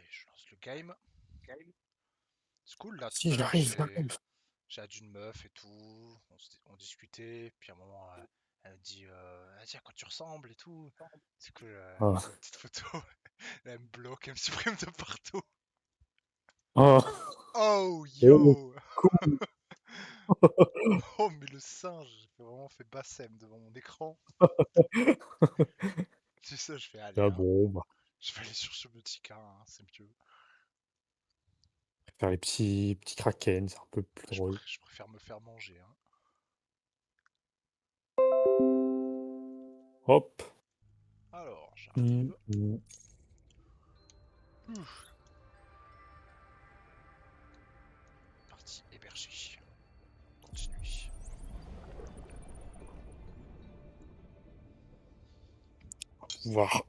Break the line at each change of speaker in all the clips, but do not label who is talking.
je lance le game. C'est cool là, tout
Si,
à l'heure
j'arrive, j'arrive.
j'ai add une meuf et tout, on discutait, puis à un moment elle me dit vas-y à quoi tu ressembles et tout. C'est cool, elle
Ah.
m'envoie une petite photo, elle me bloque, elle me supprime de partout.
Ah.
Oh
Oh,
yo.
cool.
Oh mais le singe, j'ai vraiment fait bassem devant mon écran. Tu sais, je fais aller
Ah
hein.
bon, bah,
Je vais aller sur Subotica, hein, c'est mieux.
faire les petits kraken, c'est un peu plus drôle.
Je préfère me faire manger, hein.
Hop.
Alors,
Mmh,
j'arrive.
mmh.
Ouf, partie hébergée. Continue.
Pouvoir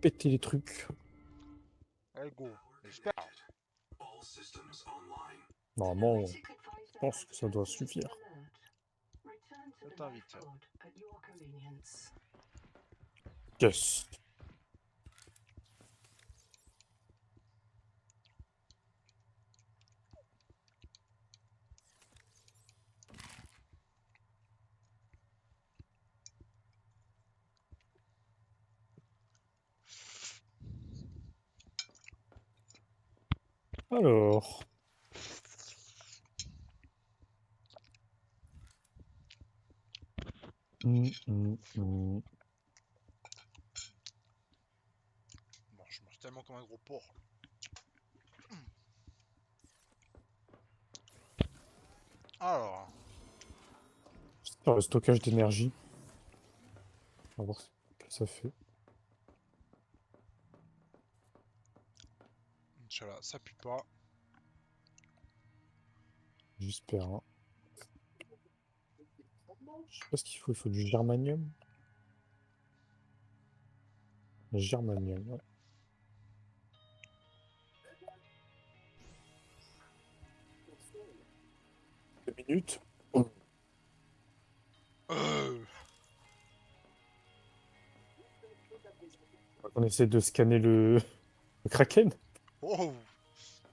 péter les trucs.
Allez, go. J'espère.
Normalement, je pense que ça doit suffire.
Je t'invite.
Yes. Alors. Mmh.
Bon, je mange tellement comme un gros porc. Alors,
Sur le stockage d'énergie. On va voir ce que ça fait.
Inch'Allah, ça pue pas.
J'espère, hein. Je sais pas ce qu'il faut. Il faut du germanium. Germanium, ouais. 2 minutes.
Euh,
On essaie de scanner le kraken.
Oh,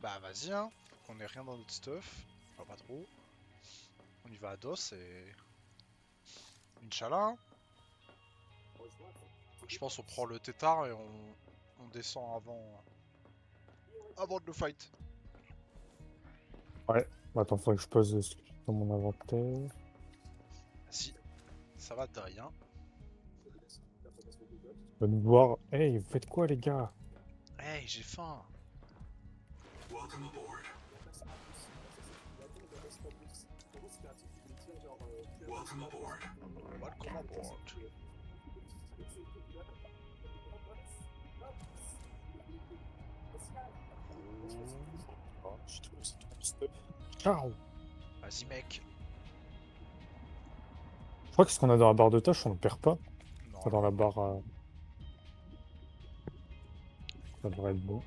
bah vas-y, hein. Faut qu'on ait rien dans notre stuff. Enfin, pas trop. On y va à dos et... Inch'Allah, hein. Je pense on prend le tétard et on descend avant de le fight.
Ouais. Attends, faudrait que je pose ce que j'ai dans mon inventaire.
Si, ça va de rien.
On va nous voir. Hey, vous faites quoi, les gars?
Hey, j'ai faim. Welcome aboard. Oh.
Oh, j'ai trouvé c'est trop stuff. Ciao!
Vas-y, mec.
Je crois que ce qu'on a dans la barre de tâches, on ne perd pas. Enfin, dans la
Normalement, non.
barre, ça devrait être bon.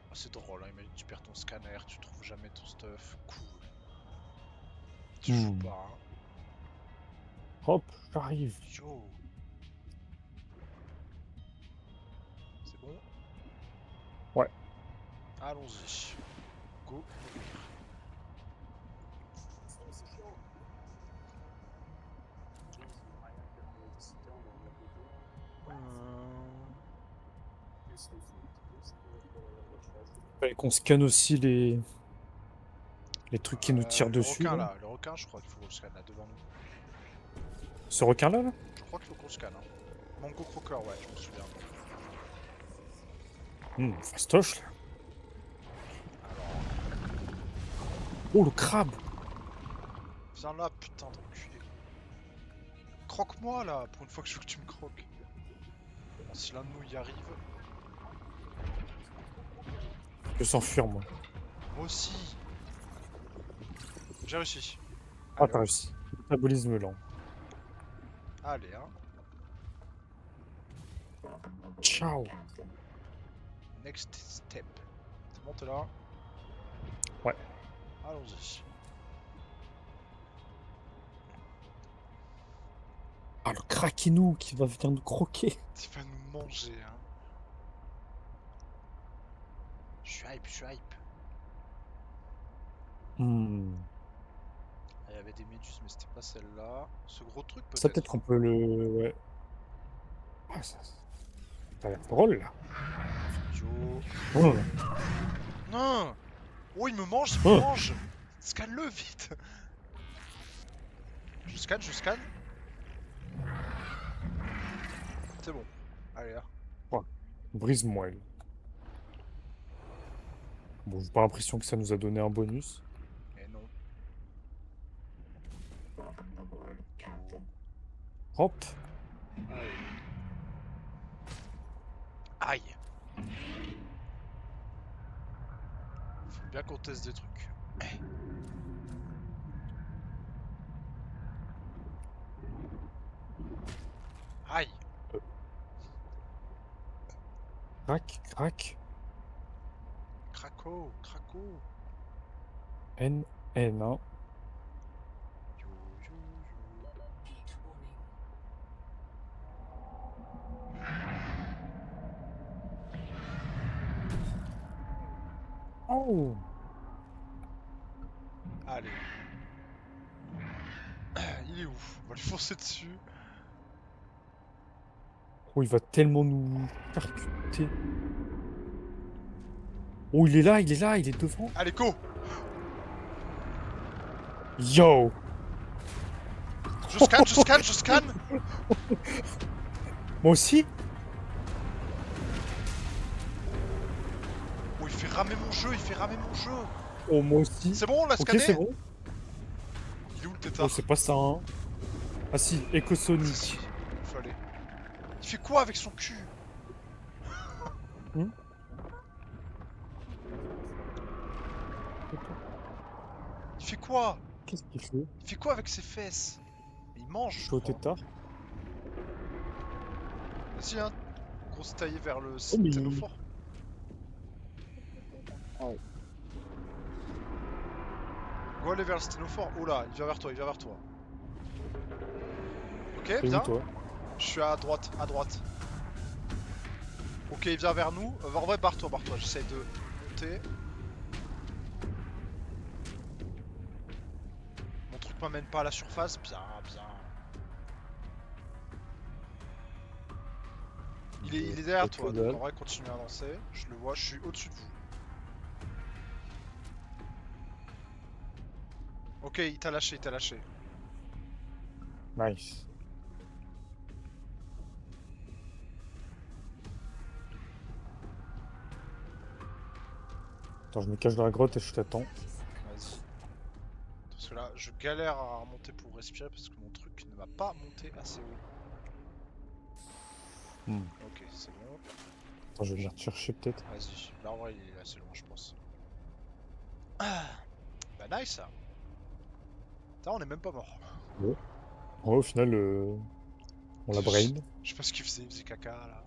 Ah, c'est drôle, hein. Imagine, tu perds ton scanner, tu trouves jamais ton stuff. Cool. Tu joues
Hmm.
pas, hein.
Hop, j'arrive.
Yo. C'est bon?
Ouais.
Allons-y. Go, mourir.
Fallait qu'on scanne aussi les trucs qui nous tirent
Le
dessus,
requin
là.
là, le requin, je crois qu'il faut qu'on le scanne là devant nous.
Ce requin-là, là?
Je crois qu'il faut qu'on le scanne, hein. Mango Crocker, ouais, je me souviens.
Fastoche, là.
Alors,
Oh, le crabe!
viens là, putain d'enculé. Croque-moi là, pour une fois que je veux que tu me croques. Bon, si l'un de nous y arrive,
Je vais s'enfuir, moi.
moi aussi. J'ai réussi.
Ah,
Allez
t'as
hop,
réussi. Métabolisme lent.
allez hein.
Ciao!
Next step. C'est bon, t'es là?
Ouais.
Allons-y.
Ah, le krakenou qui va venir nous croquer.
Tu vas nous manger, hein. je suis hype.
Hmm.
Ah, il y avait des méduses, mais c'était pas celle-là. Ce gros truc
Ça,
peut-être.
peut-être qu'on peut le... Ouais. Ah, ça a l'air drôle, là.
Yo.
Oh,
Non. Oh, il me mange, il me
oh.
mange. Scanne-le vite. Je scanne, je scanne. C'est bon. Allez là.
Ouais. Brise-moi. Bon, j'ai pas l'impression que ça nous a donné un bonus.
Et non.
Hop.
Aïe. Faut bien qu'on teste des trucs. Aïe.
Crac, crac.
Craco, craco.
N, N, hein.
Yo, yo, yo.
Oh.
Allez. Il est où? On va lui foncer dessus.
Oh, il va tellement nous percuter. Oh, il est là, il est là, il est devant.
Allez, go!
Yo!
Je scanne, je scanne, je scanne!
Moi aussi?
Oh, il fait ramer mon jeu, il fait ramer mon jeu!
Oh, moi aussi.
C'est bon, on l'a
Ok,
scanné?
c'est bon.
Il est où le
Oh,
tétard?
c'est pas ça, hein. Ah si, Ecosonic.
Fallait. Il fait quoi avec son cul?
Hmm.
Il fait quoi?
Qu'est-ce qu'il fait?
Il fait quoi avec ses fesses? Il mange,
Je
je
suis au
crois.
tétard.
Vas-y, hein. Grosse taillée vers le
Oh, mais...
sténophore.
Oh.
Go aller vers le sténophore. Oh là, il vient vers toi, il vient vers toi. Ok,
T'es où,
viens.
toi?
Je suis à droite, à droite. Ok, il vient vers nous. En vrai, barre-toi, barre-toi. J'essaie de monter. Mon truc m'amène pas à la surface. Bien, bien. Il est derrière toi, donc en vrai, continue à avancer. Je le vois, je suis au-dessus de vous. Ok, il t'a lâché, il t'a lâché.
Nice. Attends, je me cache dans la grotte et je t'attends.
Vas-y. Parce que là, je galère à remonter pour respirer parce que mon truc ne m'a pas monté assez haut.
Hmm.
Ok, c'est bon.
Attends, je vais venir te chercher peut-être.
Vas-y. Là, en vrai, il est assez loin, je pense. Ah, bah, nice ça. Putain, on est même pas mort.
Ouais. Ouais, au final, on l'a brain.
Je sais pas ce qu'il faisait, il faisait caca là.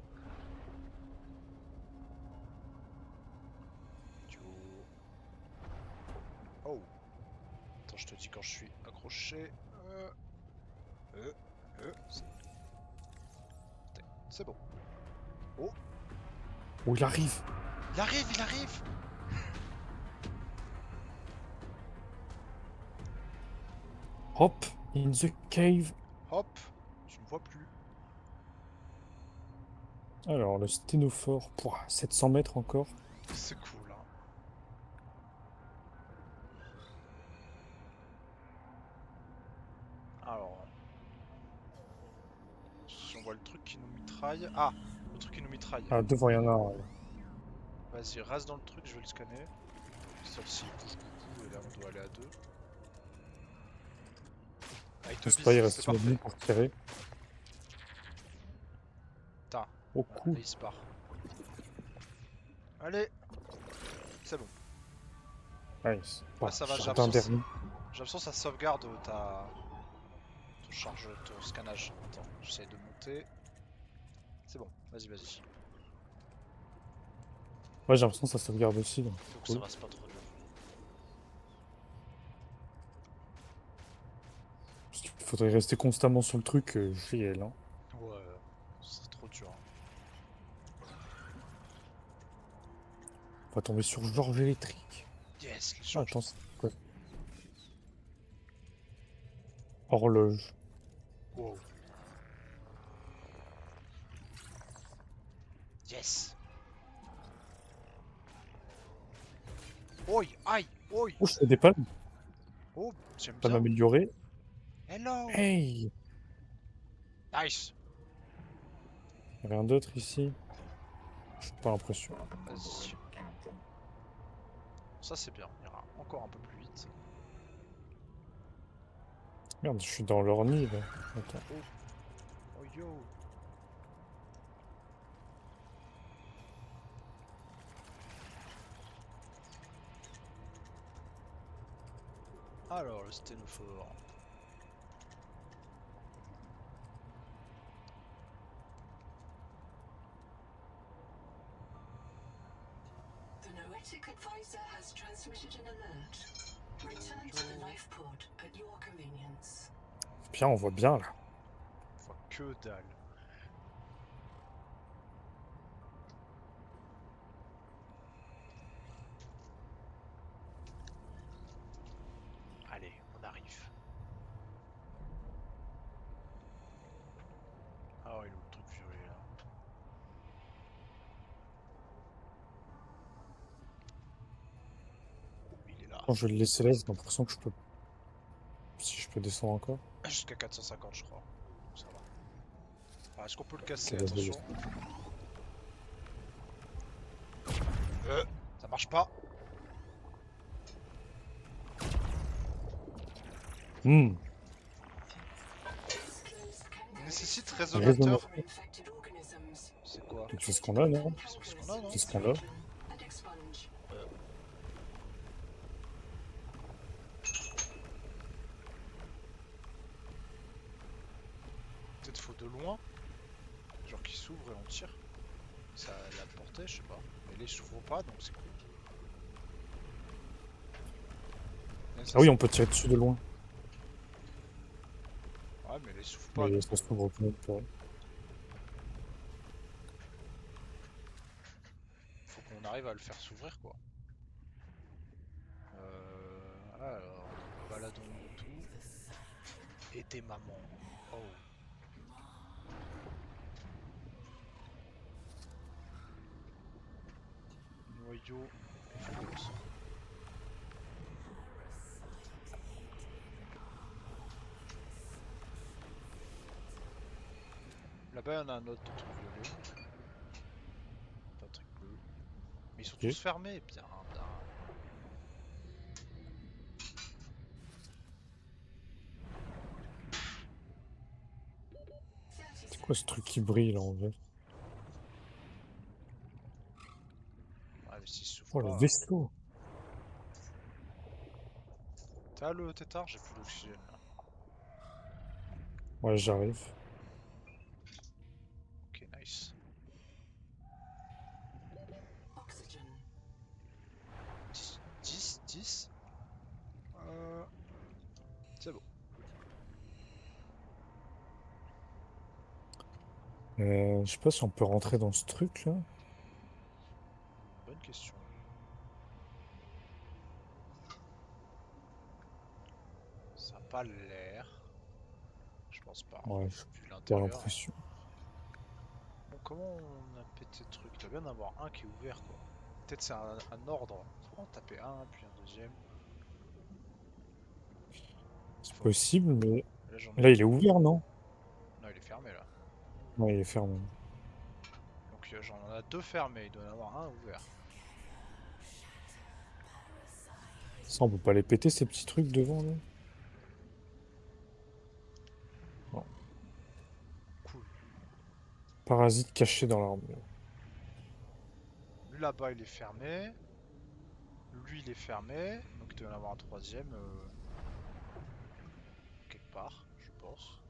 Yo. Oh. Attends, je te dis quand je suis accroché. Euh, c'est c'est bon. Oh,
Oh, il arrive!
il arrive, il arrive.
Hop! In the cave!
Hop, je ne vois plus.
Alors, le sténophore. Pouah, 700 mètres encore.
C'est cool, hein. Alors, si on voit le truc qui nous mitraille. Ah, le truc qui nous mitraille.
Ah, devant, il y en a un. Ouais.
Vas-y, reste dans le truc, je vais le scanner. Celle-ci bouge beaucoup et là on doit aller à deux. Ah, il te
Je sais pas, il
vise,
reste
c'est
sur
parfait.
nous pour tirer.
Putain,
Oh,
voilà,
cool.
là il se barre. Allez, c'est bon.
Nice.
Là
Ah,
ça va, j'ai
jardin
l'impression
dernier.
que ça sauvegarde ton charge, ton scannage. Attends, j'essaie de monter. C'est bon, vas-y, vas-y.
Ouais, j'ai l'impression que ça sauvegarde aussi. Donc,
Faut que ça
cool.
reste pas trop dur.
Parce qu'il faudrait rester constamment sur le truc, GL, hein.
Ouais, c'est trop dur, hein.
On va tomber sur Georges électrique.
Yes, les
Ah,
Georges.
attends, c'est quoi? Horloge.
Wow. Yes. Oi, aïe, oi.
Oh, je fais des palmes.
Oh, j'aime
Palmes
bien.
améliorées.
Hello.
Hey!
Nice.
Y'a rien d'autre ici? J'ai pas l'impression.
Vas-y. Ça c'est bien, on ira encore un peu plus vite.
Merde, je suis dans l'ornie là. Attends.
Oh, oh yo. Alors, le sténophore.
The Noetic advisor has transmitted an alert. Return to the life pod at your convenience.
Bien, on voit bien là.
On voit que dalle. Allez, on arrive. Ah ouais, il est où le truc violet là? Il est là.
Quand je vais le laisser là, j'ai l'impression que je peux. Si je peux descendre encore.
Jusqu'à 450 je crois. Ça va. Ah, est-ce qu'on peut le
Ok,
casser?
vas-y,
Attention.
vas-y.
Ça marche pas.
Hmm.
Il nécessite
Résonateur.
résonateur. C'est quoi?
Donc c'est ce qu'on a, non?
C'est ce qu'on a, non?
C'est ce qu'on a.
Peut-être faut de loin. Genre qui s'ouvre et on tire. Ça a la portée, je sais pas. Mais les s'ouvrent pas donc c'est cool. Mais ça,
Ah oui, on peut tirer dessus de loin.
Ouais, mais les s'ouvrent pas
Mais
donc.
ça se trouve pas.
Faut qu'on arrive à le faire s'ouvrir quoi. Alors, baladons-nous tout. Aider maman. Oh. Noyau et flux. Là-bas, il y en a un autre truc violet. Pas un truc bleu. Mais ils sont
Ok.
tous fermés. Bien, bien.
C'est quoi ce truc qui brille là en fait?
Ouais, mais s'ils s'ouvrent
Oh, le
pas.
vaisseau!
T'as le tétard? J'ai plus d'oxygène là.
Ouais, j'arrive.
Ok, nice. 10, 10. C'est bon.
Je sais pas si on peut rentrer dans ce truc là.
Bonne question. Ça a pas l'air. Je pense pas.
Ouais,
Vu
j'ai pas
l'intérieur.
l'impression.
Bon, comment on a pété le truc? Il doit bien en avoir un qui est ouvert quoi. Peut-être c'est un ordre. Faut en taper un, puis un deuxième.
C'est
Faut...
possible, mais
Là j'en ai
là il est
deux.
ouvert, non?
Non, il est fermé là.
Ouais, il est fermé.
Donc j'en ai deux fermés, il doit y en avoir un ouvert.
Ça, on peut pas les péter ces petits trucs devant là? Non.
Cool.
Parasite caché dans l'armure.
Lui là-bas il est fermé. Lui il est fermé. Donc il doit y en avoir un troisième quelque part, je pense.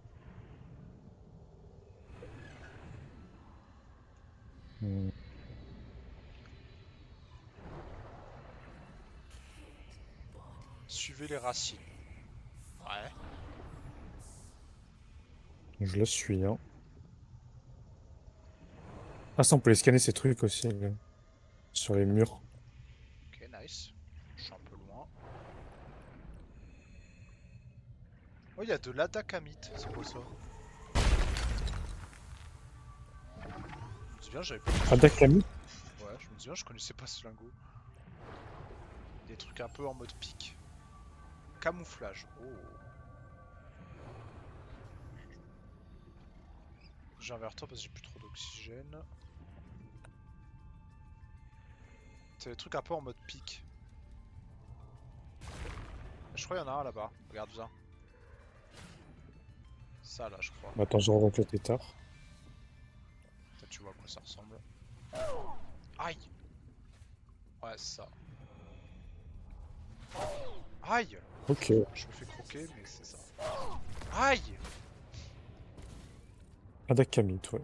Hmm.
Suivez les racines. Ouais.
Je la suis, hein. Ah ça, on peut les scanner ces trucs aussi, là. Sur les murs.
Nice. Je suis un peu loin. Oh, il y a de l'Adakamite. C'est quoi ça? Je me dis bien, j'avais pas.
Adakami?
Ouais, je me dis bien, je connaissais pas ce lingot. Des trucs un peu en mode pique. Camouflage. Oh. J'ai un vers toi parce que j'ai plus trop d'oxygène. C'est des trucs un peu en mode pique. Je crois qu'il y en a un là-bas. Regarde bien. Ça là, je crois.
Attends, je revois le tétard.
Peut-être tu vois à quoi ça ressemble. Aïe! Ouais, c'est ça. Aïe!
Ok.
Je me fais croquer, mais c'est ça. Aïe!
Adakami, ouais.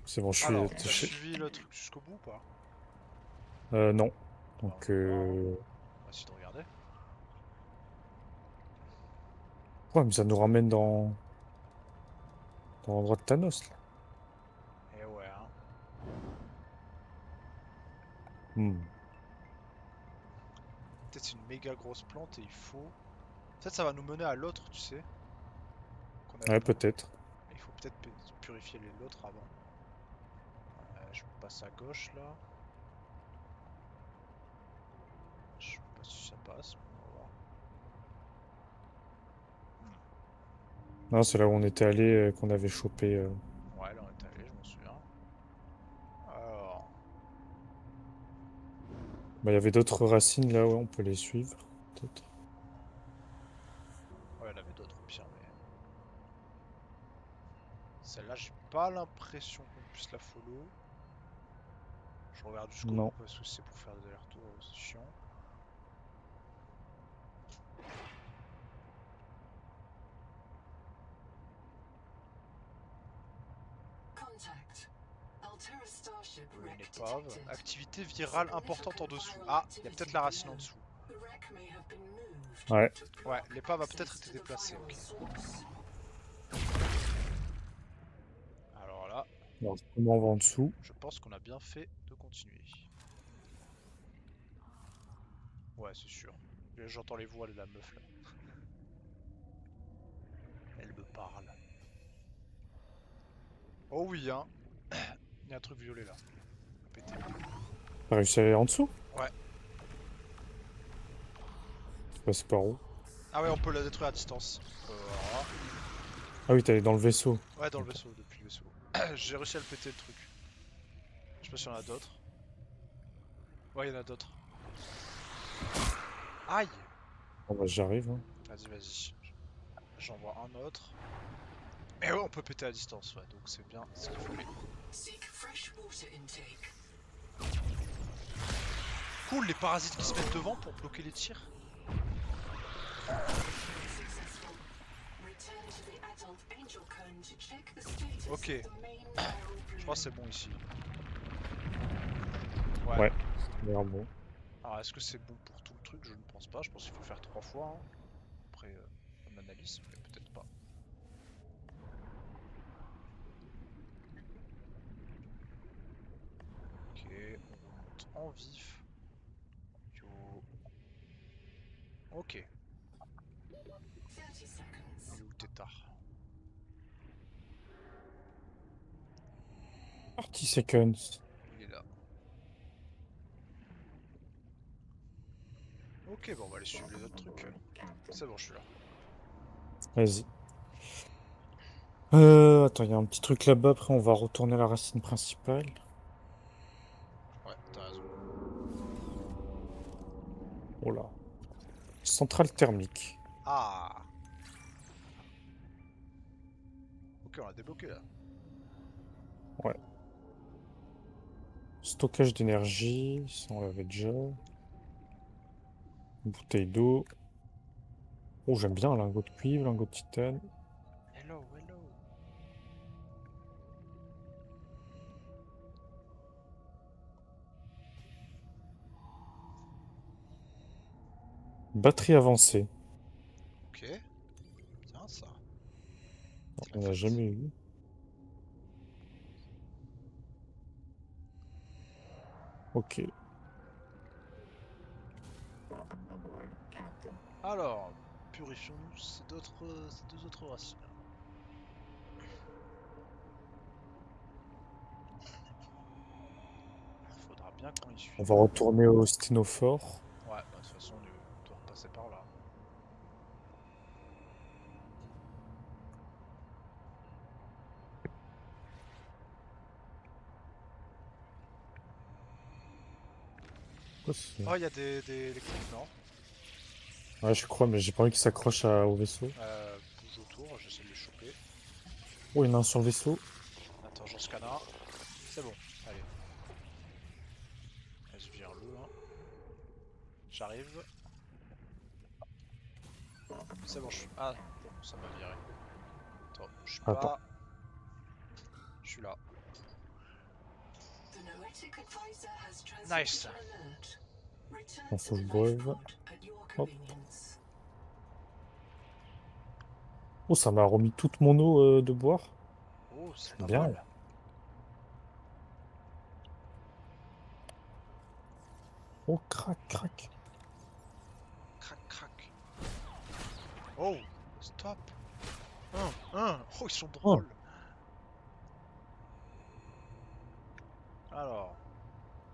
C'est bon, je suis
Alors, t'as
attaché.
suivi le truc jusqu'au bout ou pas?
Non.
Bah,
Donc,
on va essayer de regarder.
ouais, mais ça nous ramène dans l'endroit de Thanos, là.
Eh ouais, hein.
Hmm.
Peut-être c'est une méga grosse plante et il faut. Peut-être ça va nous mener à l'autre, tu sais. Qu'on a
Ouais,
vu.
peut-être.
Il faut peut-être purifier l'autre avant. Je passe à gauche là. Je sais pas si ça passe, mais on va voir.
Non, c'est là où on était allé, qu'on avait chopé.
Ouais, là on est allé, je m'en souviens. Alors,
Bah, il y avait d'autres racines là, ouais, on peut les suivre. Peut-être.
ouais, il y en avait d'autres au pire, mais celle-là, j'ai pas l'impression qu'on puisse la follow. Je regarde jusqu'au
Non.
bout parce que c'est pour faire des allers-retours, c'est chiant.
Contact. Altera starship
Une
wreck
épave.
detected.
Activité virale importante en dessous. Ah, il y a peut-être la racine en dessous.
The wreck may have been moved
Ouais.
to
Ouais,
block
l'épave a
access
peut-être été
to the
déplacée,
viral
ok.
source.
Alors là,
Alors, comment on va en dessous?
je pense qu'on a bien fait de continuer. Ouais, c'est sûr. J'entends les voix de la meuf là. Elle me parle. Oh oui, hein. Il y a un truc violet là. À péter.
T'as réussi à aller en dessous?
Ouais.
C'est passé par où?
Ah ouais, on peut la détruire à distance. Voilà.
Ah oui, t'es allé dans le vaisseau.
Ouais, dans le
Ok.
vaisseau, depuis le vaisseau. J'ai réussi à le péter le truc. Je sais pas s'il y en a d'autres. Ouais, il y en a d'autres. Aïe!
Bon, bah, j'arrive, hein.
Vas-y, vas-y. J'en vois un autre. Et ouais, on peut péter à distance, ouais, donc c'est bien ce qu'il fallait.
Seek fresh water intake.
Cool, les parasites qui se mettent devant pour bloquer les tirs.
Successful. Return to the adult angel cone to check the status
Ok.
of the main viral
Je
bloom.
crois que c'est bon ici. Ouais.
Ouais. Merde, bon.
Alors, est-ce que c'est bon pour tout le truc? Je ne pense pas. Je pense qu'il faut faire 3 fois. Hein. Après, on analyse, mais peut-être pas. Ok, on remonte en vif. Yo. Ok.
30 seconds.
Il est où le tétard?
30 seconds.
Il est là. Ok, bon, on va aller suivre les autres trucs. C'est bon, je suis là.
Vas-y. Attends, il y a un petit truc là-bas. Après, on va retourner à la racine principale.
Ouais, t'as raison.
Oh là. Centrale thermique.
Ah! Ok, on l'a débloqué là.
Ouais. Stockage d'énergie. Ça, on l'avait déjà. Une bouteille d'eau. Oh, j'aime bien. Lingot de cuivre, lingot de titane.
Hello, hello.
Batterie avancée.
Ok, bien ça. C'est la
On n'a
fête.
jamais eu. Ok.
Alors, purifions-nous ces deux autres racines. Faudra bien qu'on y
On
suive.
va retourner au sténophore.
Ouais, bah de toute façon, on doit repasser par là.
Quoi, c'est-
Oh, il y a des électriques, non?
Ouais, je crois, mais j'ai pas envie qu'il s'accroche au vaisseau.
Bouge autour, j'essaie de les choper.
Oh, il y en a un sur le vaisseau.
Attends, j'en scanne un. C'est bon, allez. Vas-y, vire-le. Hein. J'arrive. C'est bon, je suis. Ah, ça m'a viré. Attends, je suis
Attends.
pas. Je suis là.
The Noetic advisor has
Nice.
transmitted an alert. Return
On
to
faut que
the
je
life
boive.
pod at your
Hop.
convenience.
Oh, ça m'a remis toute mon eau de boire.
Oh, c'est
C'est
pas
bien.
mal.
Oh, crac, crac.
Crac, crac. Oh, stop. Oh, ils sont
Oh,
drôles. Alors,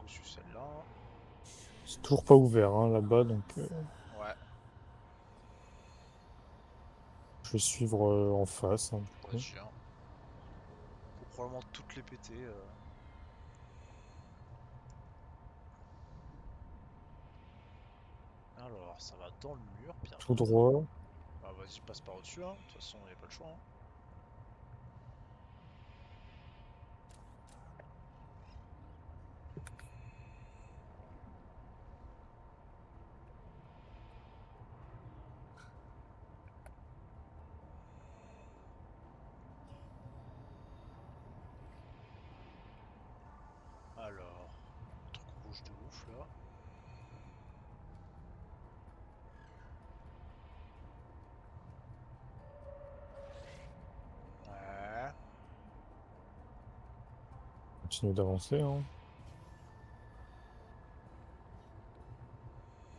reçu celle-là.
c'est toujours pas ouvert hein, là-bas, donc
Ouais,
je vais suivre en face, hein, du coup.
vas-y. Hein. Faut probablement toutes les péter. Alors, ça va dans le mur, bien
Tout
vu.
droit.
Bah, vas-y, passe par au-dessus. Hein. De toute façon, y a pas le choix. Hein. Alors, un truc rouge de ouf là. Ouais,
Continue d'avancer, hein.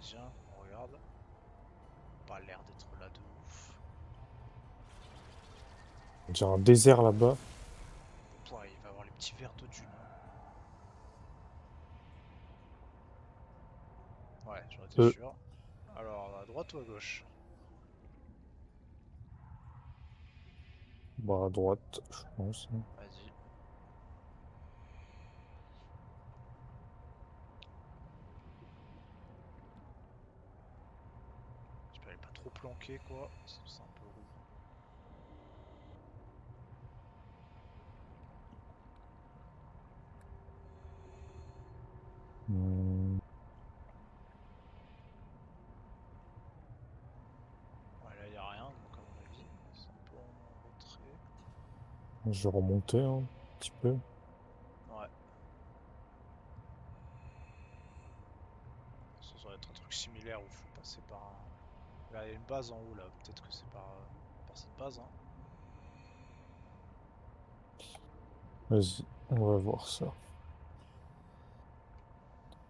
viens, on regarde. Pas l'air d'être là de ouf.
On dirait un désert là-bas.
Pouah, il va y avoir les petits verres de dune. Hein. Ouais, j'en étais
Euh,
sûr. Alors, à droite ou à gauche?
Bah, à droite, je pense, hein.
Vas-y. J'espère qu'elle est pas trop planquée quoi. C'est un peu relou.
Hmm,
Ouais, là, y a rien, donc à mon avis, c'est un peu en retrait.
je vais remonter hein, un petit peu.
Ouais, ça doit être un truc similaire où il faut passer par un. Là, il y a une base en haut là, peut-être que c'est par cette base. Hein.
Vas-y, on va voir ça.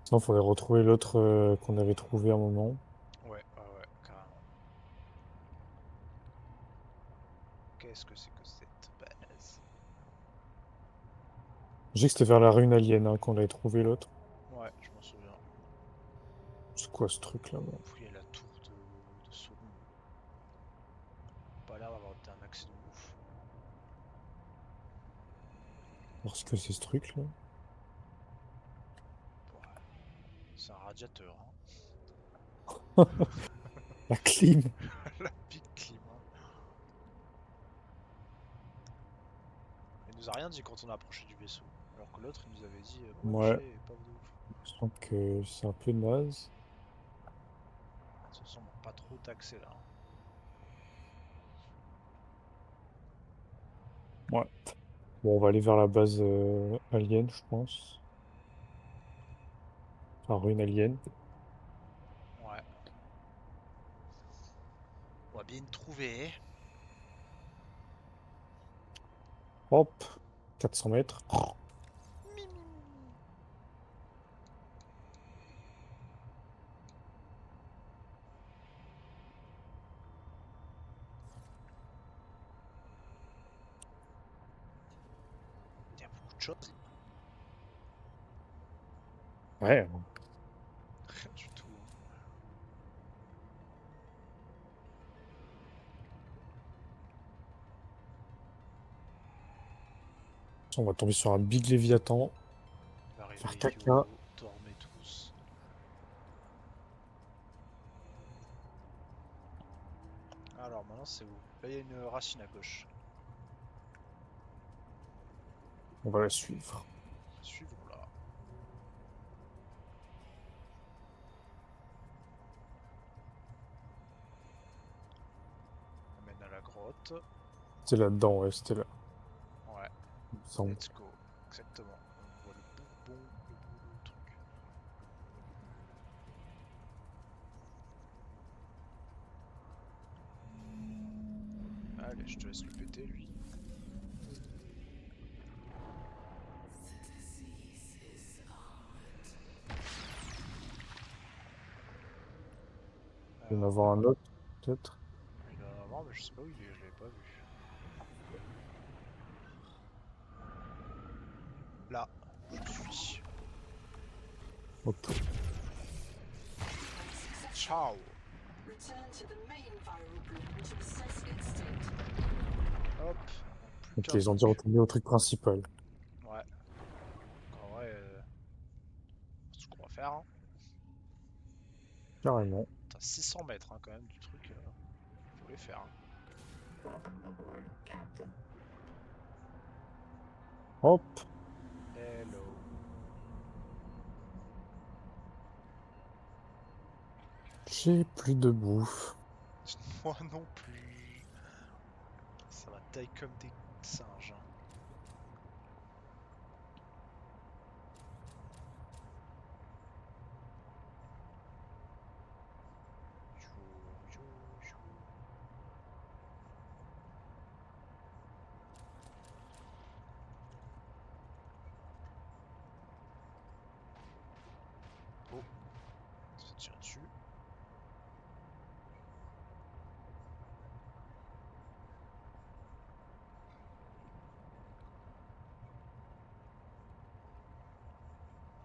Sinon, il faudrait retrouver l'autre qu'on avait trouvé à un moment.
Ouais, ouais, ouais, carrément. Qu'est-ce que c'est que cette base?
J'ai que c'était vers la rune alien hein, qu'on avait trouvé l'autre.
Ouais, je m'en souviens.
C'est quoi ce truc là-bas?
Puis il y a la tour de Sauron. Pas l'air d'avoir un accès de ouf.
Parce que c'est ce truc là.
Ouais, c'est un radiateur. Hein.
La clim!
La big clim. Hein. Il nous a rien dit quand on a approché du vaisseau. Alors que l'autre, il nous avait dit
Ouais,
approchez et pas de ouf.
je sens que c'est un peu naze.
De toute façon, on n'a pas trop d'accès là. Hein.
Ouais. Bon, on va aller vers la base alien, je pense. Enfin, rune alien.
Ouais. On va bien le trouver.
Hop, 400 mètres.
Mimi. de choses.
Ouais,
Rien du tout.
on va tomber sur un big Léviathan.
Il va
Faire
arriver
caca.
Yo, dormez tous. Alors maintenant c'est où? Là il y a une racine à gauche.
On va la suivre.
Suivons-la. On mène à la grotte.
C'était là-dedans, ouais, c'était là.
Ouais,
Il me semble.
let's go. Exactement. On voit le bourbon, le bout du truc. Allez, je te laisse le péter lui.
Il va y en
Alors,
avoir un autre, peut-être.
il doit en avoir, mais je sais pas où il est, je l'avais pas vu. Là, je suis.
Ok.
Ciao!
Return to the main viral bloom to assess its state.
Hop, plus
Ok,
qu'un
ils ont dû
truc.
retourner au truc principal.
Ouais, donc en vrai, c'est ce qu'on va faire. Hein.
Carrément.
T'as 600 mètres hein, quand même du truc, faut les faire. Hein.
Hop.
Hello.
J'ai plus de bouffe.
Moi non plus. Ça va taille comme des singes. Hein. Jou, jou, jou. Oh, ça fait tirer dessus.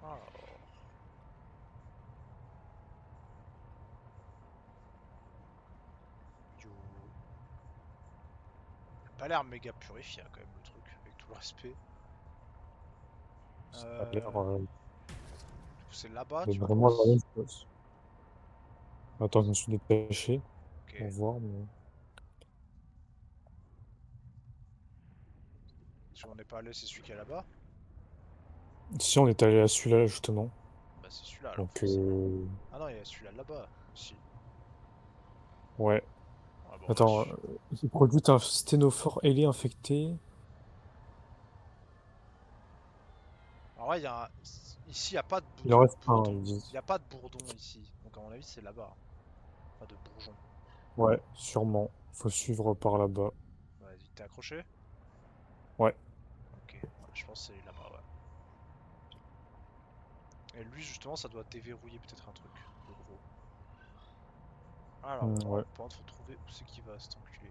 Alors. Yo. Il a pas l'air méga purifié hein, quand même le truc, avec tout le respect.
Ça a l'air
Du coup c'est là-bas,
d'être
tu
vraiment la même
penses?
chose. Attends, je me suis détaché
Ok.
pour voir. Mais...
Si on n'est pas allé, c'est celui qui est là-bas?
Si on est allé à celui-là, justement.
Bah c'est celui-là alors
Donc,
forcément. Ah non, il y a celui-là là-bas aussi.
ouais.
Ah bon,
Attends, il produit un sténophore ailé infecté.
alors ouais, il y a un... ici il n'y a pas de,
Il en reste un,
bourdon.
ils
Il
disent.
n'y a pas de bourdon ici. Donc à mon avis c'est là-bas. Pas de bourgeon.
Ouais, sûrement. Faut suivre par là-bas.
Vas-y, t'es accroché?
Ouais.
Ok, ouais, je pense que c'est là-bas, ouais. Et lui justement ça doit déverrouiller peut-être un truc, le gros.
Ouais.
Alors, par contre faut trouver où c'est qu'il va cet enculé.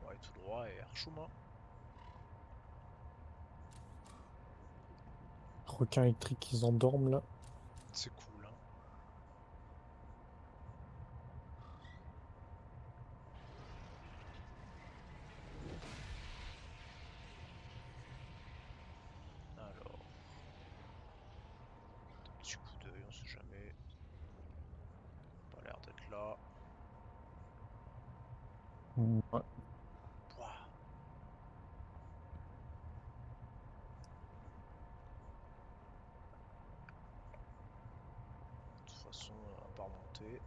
Ouais, tout droit et archoum, hein.
Requin électrique, ils endorment là.
C'est cool, hein. Alors, un petit coup d'œil, on sait jamais. Pas l'air d'être là.
Ouais.
Pouah. De toute façon, à part monter.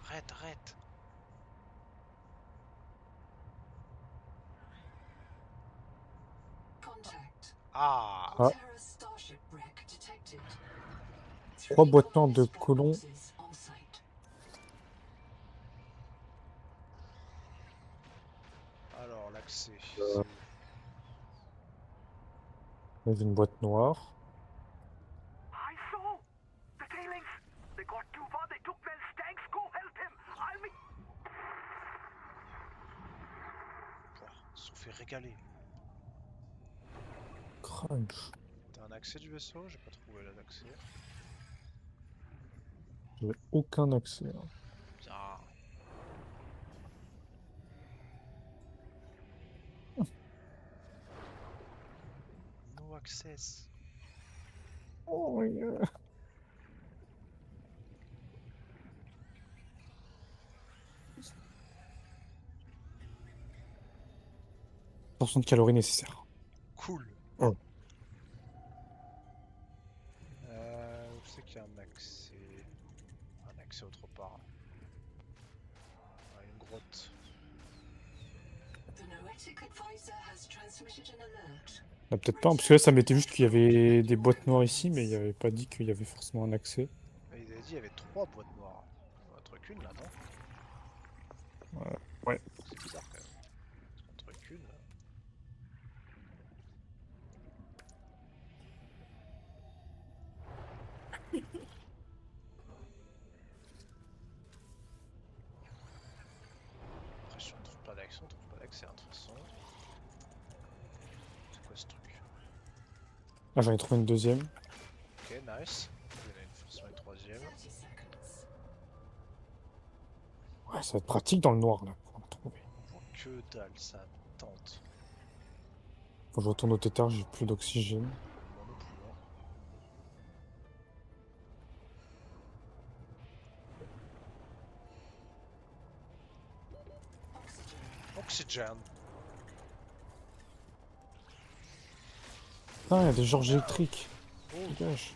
Arrête, arrête!
Contact.
Ah!
Ah,
Alterra starship wreck detected.
3
Three
boîtes noires de
colony spec
colons.
boxes on site.
Alors, l'accès,
Euh,
c'est où?
Dans une boîte noire.
I saw the tailings. They got too far. They took Wells' tanks. Go help him. I'll meet.
régalé.
Crunch.
T'as un accès du vaisseau? J'ai pas trouvé l'accès.
J'avais aucun accès, hein.
Bien. No access.
Oh, yeah. 100% de calories nécessaires.
Cool.
Oh.
Où c'est qu'il y a un accès? Un accès autre part. Ah, une grotte.
The Noetic advisor has transmitted an alert.
Là, peut-être pas, hein, parce que là, ça mettait juste qu'il y avait des boîtes noires ici, mais il n'y avait pas dit qu'il y avait forcément un accès.
Mais il avait dit qu'il y avait 3 boîtes noires. Un truc une là, non?
Ouais.
C'est bizarre quand même. Un truc une là. Après, si on trouve pas d'accès, on trouve pas d'accès, hein, de toute façon. C'est quoi ce truc?
Là, j'en ai trouvé une deuxième.
Ok, nice. Il y en a forcément une troisième.
30 seconds.
Ouais, ça va être pratique dans le noir, là, pour en trouver.
On voit que dalle, ça tente.
Faut que je retourne au tétard, j'ai plus d'oxygène.
Moi non plus, hein. Oxygène.
Ah, il y a des georges électriques.
Oh,
Dégage.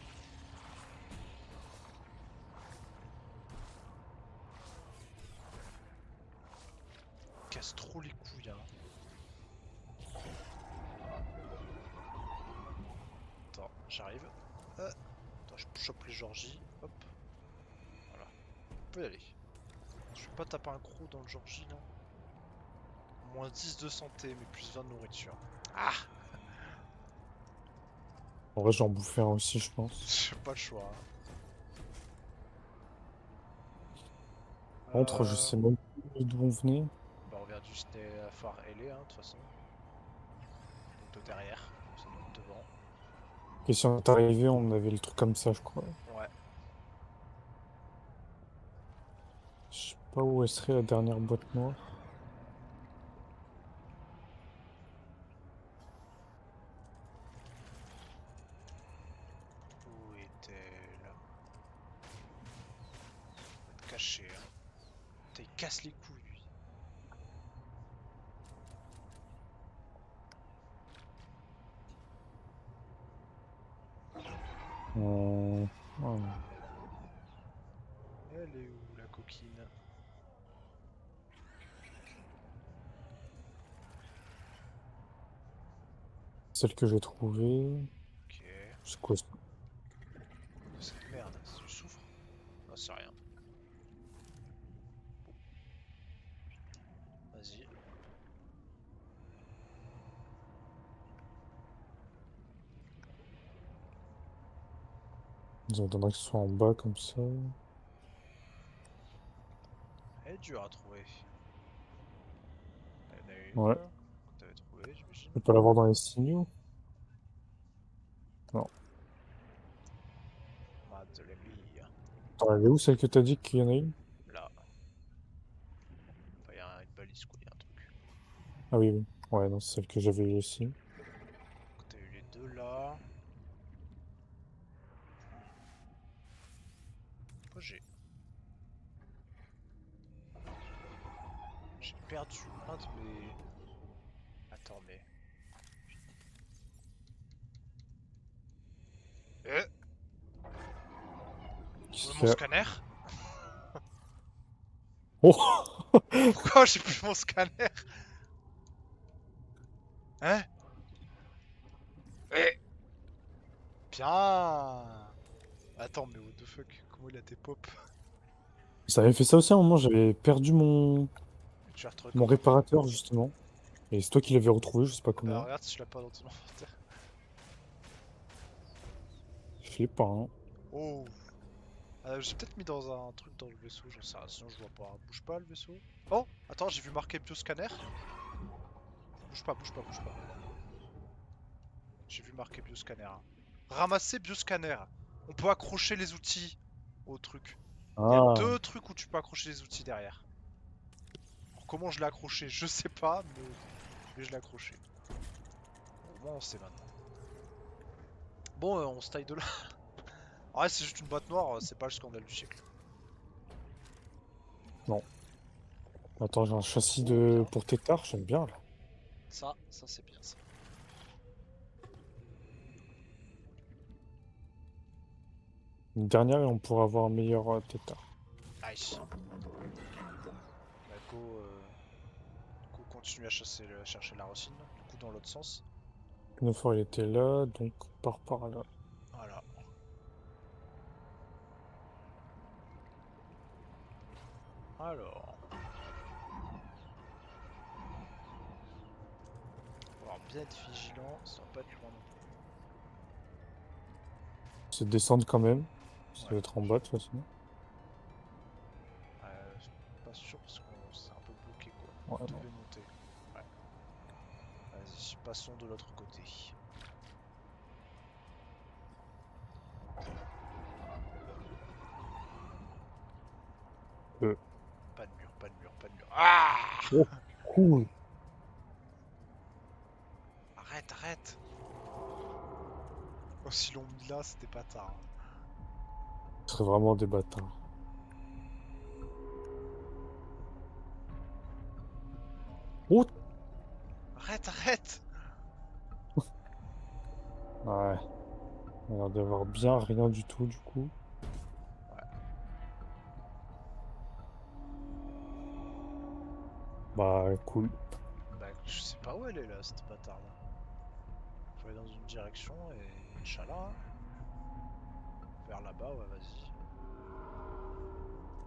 casse trop les couilles, hein. Attends, j'arrive. Attends, je chope les Georgies. Hop. Voilà. On peut y aller. Je vais pas taper un croc dans le Georgie, là. Moins 10 de santé, mais plus 20 de nourriture. Ah!
En vrai, j'en bouffais un aussi, je pense.
J'ai pas le choix, hein.
Entre, je sais même plus d'où on venait.
Bah, on vient du phare ailé, hein, de toute façon. Donc de derrière, ça doit être devant.
Et si on est arrivé, on avait le truc comme ça, je crois.
Ouais.
Je sais pas où elle serait la dernière boîte noire.
Où est-elle? Va te cacher, hein. Putain, il casse les couilles, lui.
Ouais.
Elle est où, la coquine?
Celle que j'ai trouvée.
Ok.
C'est quoi ça?
Cette merde, c'est du soufre? Non, c'est rien. Vas-y.
Ils attendra que ce soit en bas comme ça.
Elle est dure à trouver. Il y en a une
Ouais.
que t'avais trouvée, j'imagine.
Je peux pas l'avoir dans les signaux. Non.
Madeleine.
Attends, elle est où celle que t'as dit qu'il y en a une?
Là. Enfin, il y a une balise, quoi, il y a un truc.
Ah oui, oui. Ouais, non, c'est celle que j'avais eue aussi.
Donc, t'as eu les deux là. Moi, j'ai perdu un de mes. Attends, mais. Eh,
Qu'est-ce
où est
qu'il
mon
y a?
scanner?
Oh!
Pourquoi j'ai plus mon scanner? Hein? Eh, bien. Attends, mais what the fuck? Comment il a tes pop?
Ça avait fait ça aussi à un moment, j'avais perdu mon,
Tu l'as retrouvé
mon
comment?
réparateur justement. Et c'est toi qui l'avais retrouvé, je sais pas
Bah,
comment.
regarde si tu l'as pas dans ton inventaire.
Je l'ai pas, hein.
Oh! J'ai peut-être mis dans un truc dans le vaisseau, j'en sais rien, sinon je vois pas. Bouge pas le vaisseau. Oh! Attends, j'ai vu marqué bioscanner. Bouge pas, bouge pas, bouge pas. J'ai vu marquer bioscanner. Hein. Ramasser bioscanner. On peut accrocher les outils au truc. Il y a
Ah,
2 trucs où tu peux accrocher les outils derrière. Alors, comment je l'ai accroché, je sais pas, mais je l'ai accroché. Bon, au moins on sait maintenant. Bon, on se taille de là. En vrai, c'est juste une boîte noire, c'est pas le scandale du siècle.
non. Attends, j'ai un châssis
Oh, bien.
pour tétard, j'aime bien là.
Ça c'est bien ça.
Une dernière et on pourra avoir un meilleur tétard.
Nice. Bah, go continue à chercher la racine. Du coup, dans l'autre sens.
Pinofort il était là, donc on part par là.
Voilà. Alors. Faut falloir bien être vigilant, ça va pas être loin non plus.
C'est descendre quand même. Ça
Ouais.
va être en bas de toute façon.
Je suis pas sûr parce qu'on s'est un peu bloqué quoi.
Ouais,
On
non.
devait monter. Ouais. Vas-y, passons de l'autre côté.
Euh.
Pas de mur, pas de mur, pas de mur. Ah
Oh, cool.
Arrête, arrête. Oh, si l'on mis là, c'était pas tard.
Ce serait vraiment des bâtards. Oh,
Arrête, arrête.
ouais. On a l'air d'avoir bien rien du tout du coup.
Ouais.
Bah cool.
Bah, je sais pas où elle est là, cette bâtard là. Faut aller dans une direction et Inch'Allah. Hein. Vers là-bas, ouais, vas-y.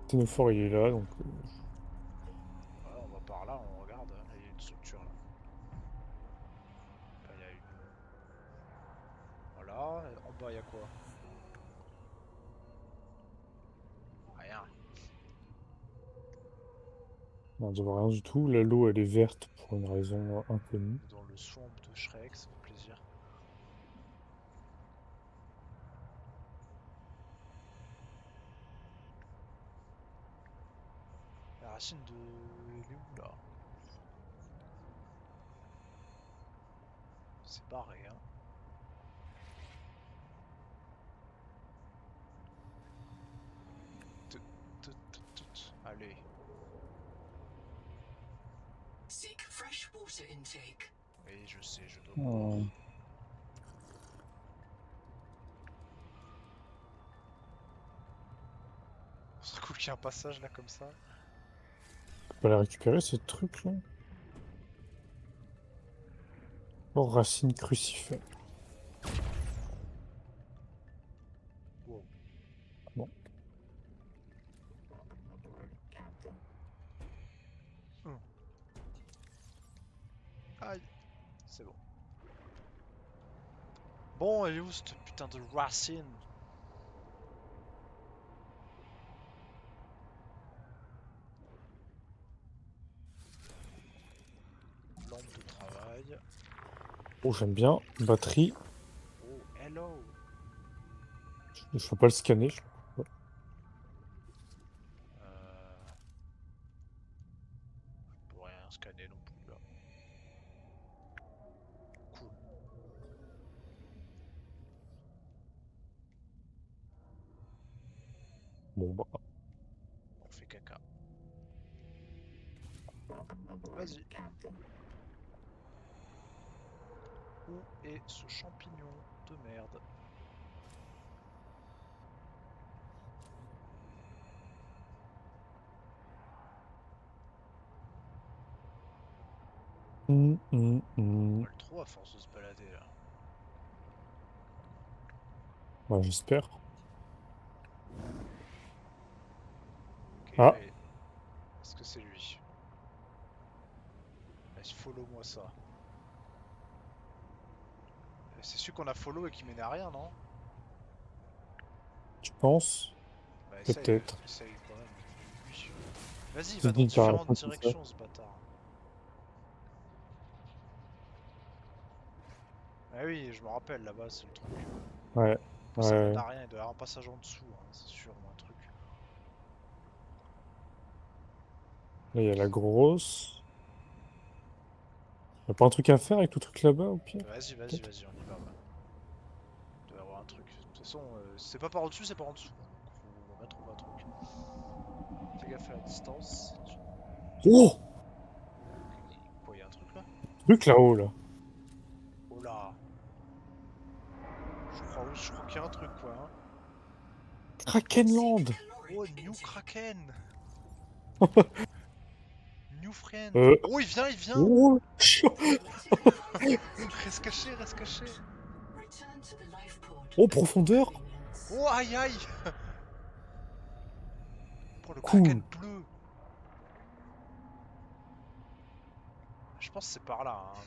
Pinofort il est là, donc
Ouais, on va par là, on regarde. Là, il y a une structure là. Enfin, il y a une. Voilà, et en bas, il y a quoi? Rien.
on n'a rien du tout. Là, l'eau elle est verte pour une raison inconnue.
On est dans le swamp de Shrek, ça fait plaisir. La racine de. Elle est où là? C'est barré, hein. Tut, tut, tut, tut. Allez.
Seek fresh water intake.
Oui, je sais, je dois
Hmm.
boire. Ce serait cool qu'il y ait un passage là comme ça.
On peut la récupérer ce truc là. Oh, racine crucifère.
Wow.
Bon.
Hum. Aïe. C'est bon. Bon, elle est où cette putain de racine? Lampe de travail.
Oh, j'aime bien. Batterie.
Oh, hello.
Je peux pas le scanner. Ouais.
Euh... Je peux rien scanner non plus là. Cool.
Bon bah.
On fait caca. Vas-y. Où est ce champignon de merde? On
Hmm.
va le trop à force de se balader là.
Ouais, j'espère.
Ok,
Ah,
allez. Est-ce que c'est lui? Vas-y, follow-moi ça. C'est celui qu'on a follow et qui mène à rien, non?
tu penses?
Bah essaye,
Peut-être.
essaye quand même. Oui. Vas-y, il
C'est
va dans
dit par la
différentes
fin de ça.
directions ce bâtard. Ah oui, je me rappelle là-bas, c'est le truc.
Ouais.
Ça mène
Ouais.
à rien, il doit y avoir un passage en dessous, hein, c'est sûr, ou un truc.
Là, il y a la grosse. Y'a pas un truc à faire avec le truc là-bas, au pire?
Vas-y, vas-y,
Peut-être.
vas-y, on y va, ouais. Il doit y avoir un truc. De toute façon, c'est pas par au-dessus, c'est par en dessous, hein, donc faut bien trouver un truc. Fais gaffe à la distance.
Oh!
Quoi, y a un truc là?
Truc là-haut, là.
Oh là! Je crois qu'il y a un truc, quoi, hein.
Krakenland!
Oh, New Kraken! New friend!
Euh.
Oh, il vient, il vient!
Oh!
Reste caché, reste caché!
Return to the life pod
Oh,
at your
profondeur!
convenience.
Oh, aïe aïe! Oh, le Kraken
Cool.
bleu! Je pense que c'est par là, hein.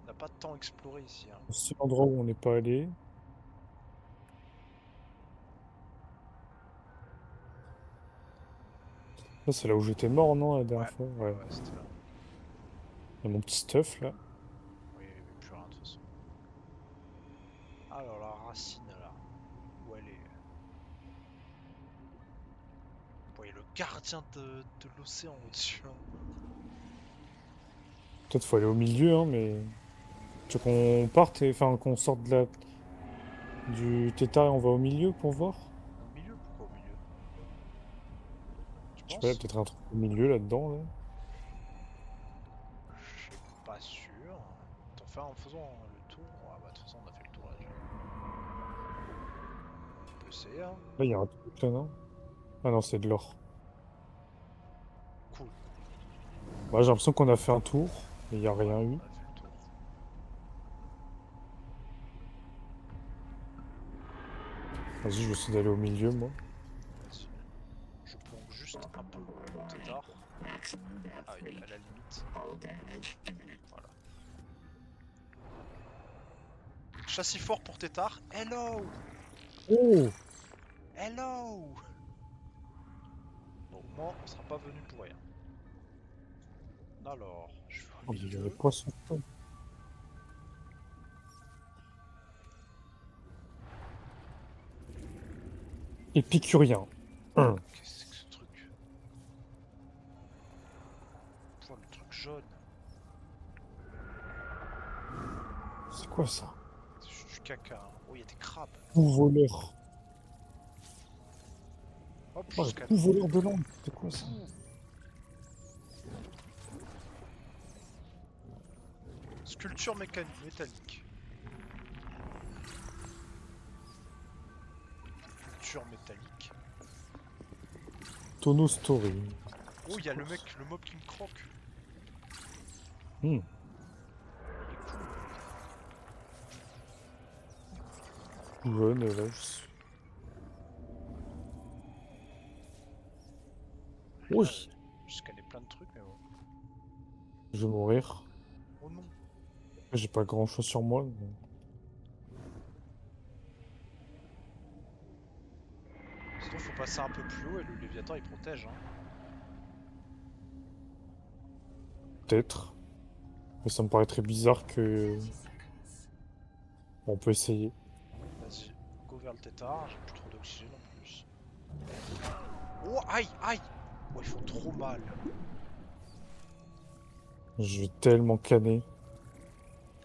On n'a pas tant exploré ici, hein.
C'est l'endroit où on n'est pas allé. Là, c'est là où j'étais mort, non, la
Ouais,
dernière fois?
ouais,
Ouais.
ouais, c'était là.
Il y a mon petit stuff, là.
Oui, il n'y avait plus rien de toute façon. Alors, la racine là, où elle est? Bon, il y a le gardien de l'océan au-dessus, hein.
Peut-être faut aller au milieu, hein, mais... Tu veux qu'on parte et... Enfin, qu'on sorte de la... du tétard et on va au milieu pour voir?
Au milieu? Pourquoi au milieu? Tu
Je sais pas, il y a
penses?
peut-être un truc au milieu là-dedans, là.
Je suis pas sûr. Attends, faire en faisant le tour. Ah bah de toute façon on a fait le tour là déjà. On peut essayer, hein.
Là, il y a un truc là, non? Ah non, c'est de l'or.
Cool.
Bah, j'ai l'impression qu'on a fait un tour, mais il n'y a
Ouais,
rien eu.
on a fait le tour.
Vas-y, je vais essayer d'aller au milieu, moi.
Vas-y. Je plonge juste un peu mon tétard. Ah oui, à la limite. Voilà. Châssis fort pour tétard. Hello!
Oh!
Hello! Bon, moi, on sera pas venu pour rien. Alors, je vais au
Oh, il y a des
milieu.
poissons. Épicurien.
Qu'est-ce que c'est que ce truc? Pouah, le truc jaune.
C'est quoi ça?
C'est juste du caca, hein. Oh, il y a des crabes.
Tout voleur.
Hop,
Oh,
je scanne.
tout voleur de langue. C'est quoi ça?
Sculpture métallique. Sculpture métallique.
Tono Story.
Oh, il y a le mec, le mob qui me croque.
Hmm.
Il est cool.
Jaune, là, je suis... Oui!
Je scannais plein de trucs, mais bon.
Je vais mourir.
Oh non.
J'ai pas grand chose sur moi. Mais...
Sinon, faut passer un peu plus haut et le Léviathan il protège, hein.
Peut-être. Mais ça me paraît très bizarre que...
30 seconds.
Bon, on peut essayer.
Vas-y, go vers le tétard. J'ai plus trop d'oxygène en plus. Oh, aïe, aïe. Oh, ils font trop mal.
Je vais tellement canner.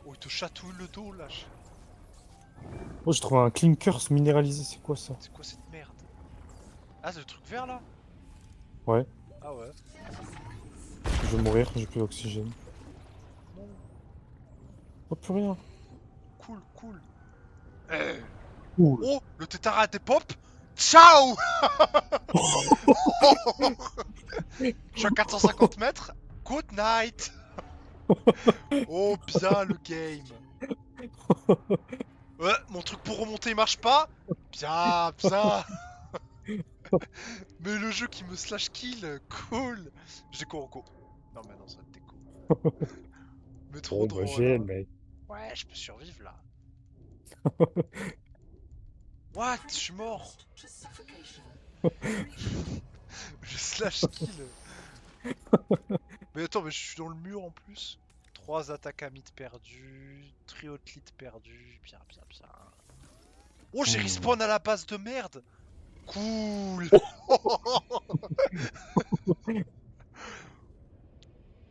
Oh, il te chatouille le dos là.
Oh, j'ai trouvé un clinkers minéralisé. C'est quoi ça?
C'est quoi cette merde? Ah, c'est le truc vert là?
Ouais.
Ah ouais.
Je vais mourir. J'ai plus d'oxygène.
Non.
Oh, plus rien.
Cool, cool.
Cool.
Oh, le tétard a des pop. Ciao. Je suis à 450 mètres. Good night. Oh, bien le game. Ouais, mon truc pour remonter il marche pas. Bien, bien. Mais le jeu qui me slash kill, cool. Je déco en co. Non mais non, ça te déco. Mais trop
Bon, bah,
drôle,
GL,
hein.
mec.
Ouais, je peux survivre là. What? Je suis mort.
To suffocation.
Je slash kill. Mais attends, mais je suis dans le mur en plus. Trop 3 attaques à mythe perdues, trio de lead perdu, bien. Oh, j'ai respawn à la base de merde. Cool.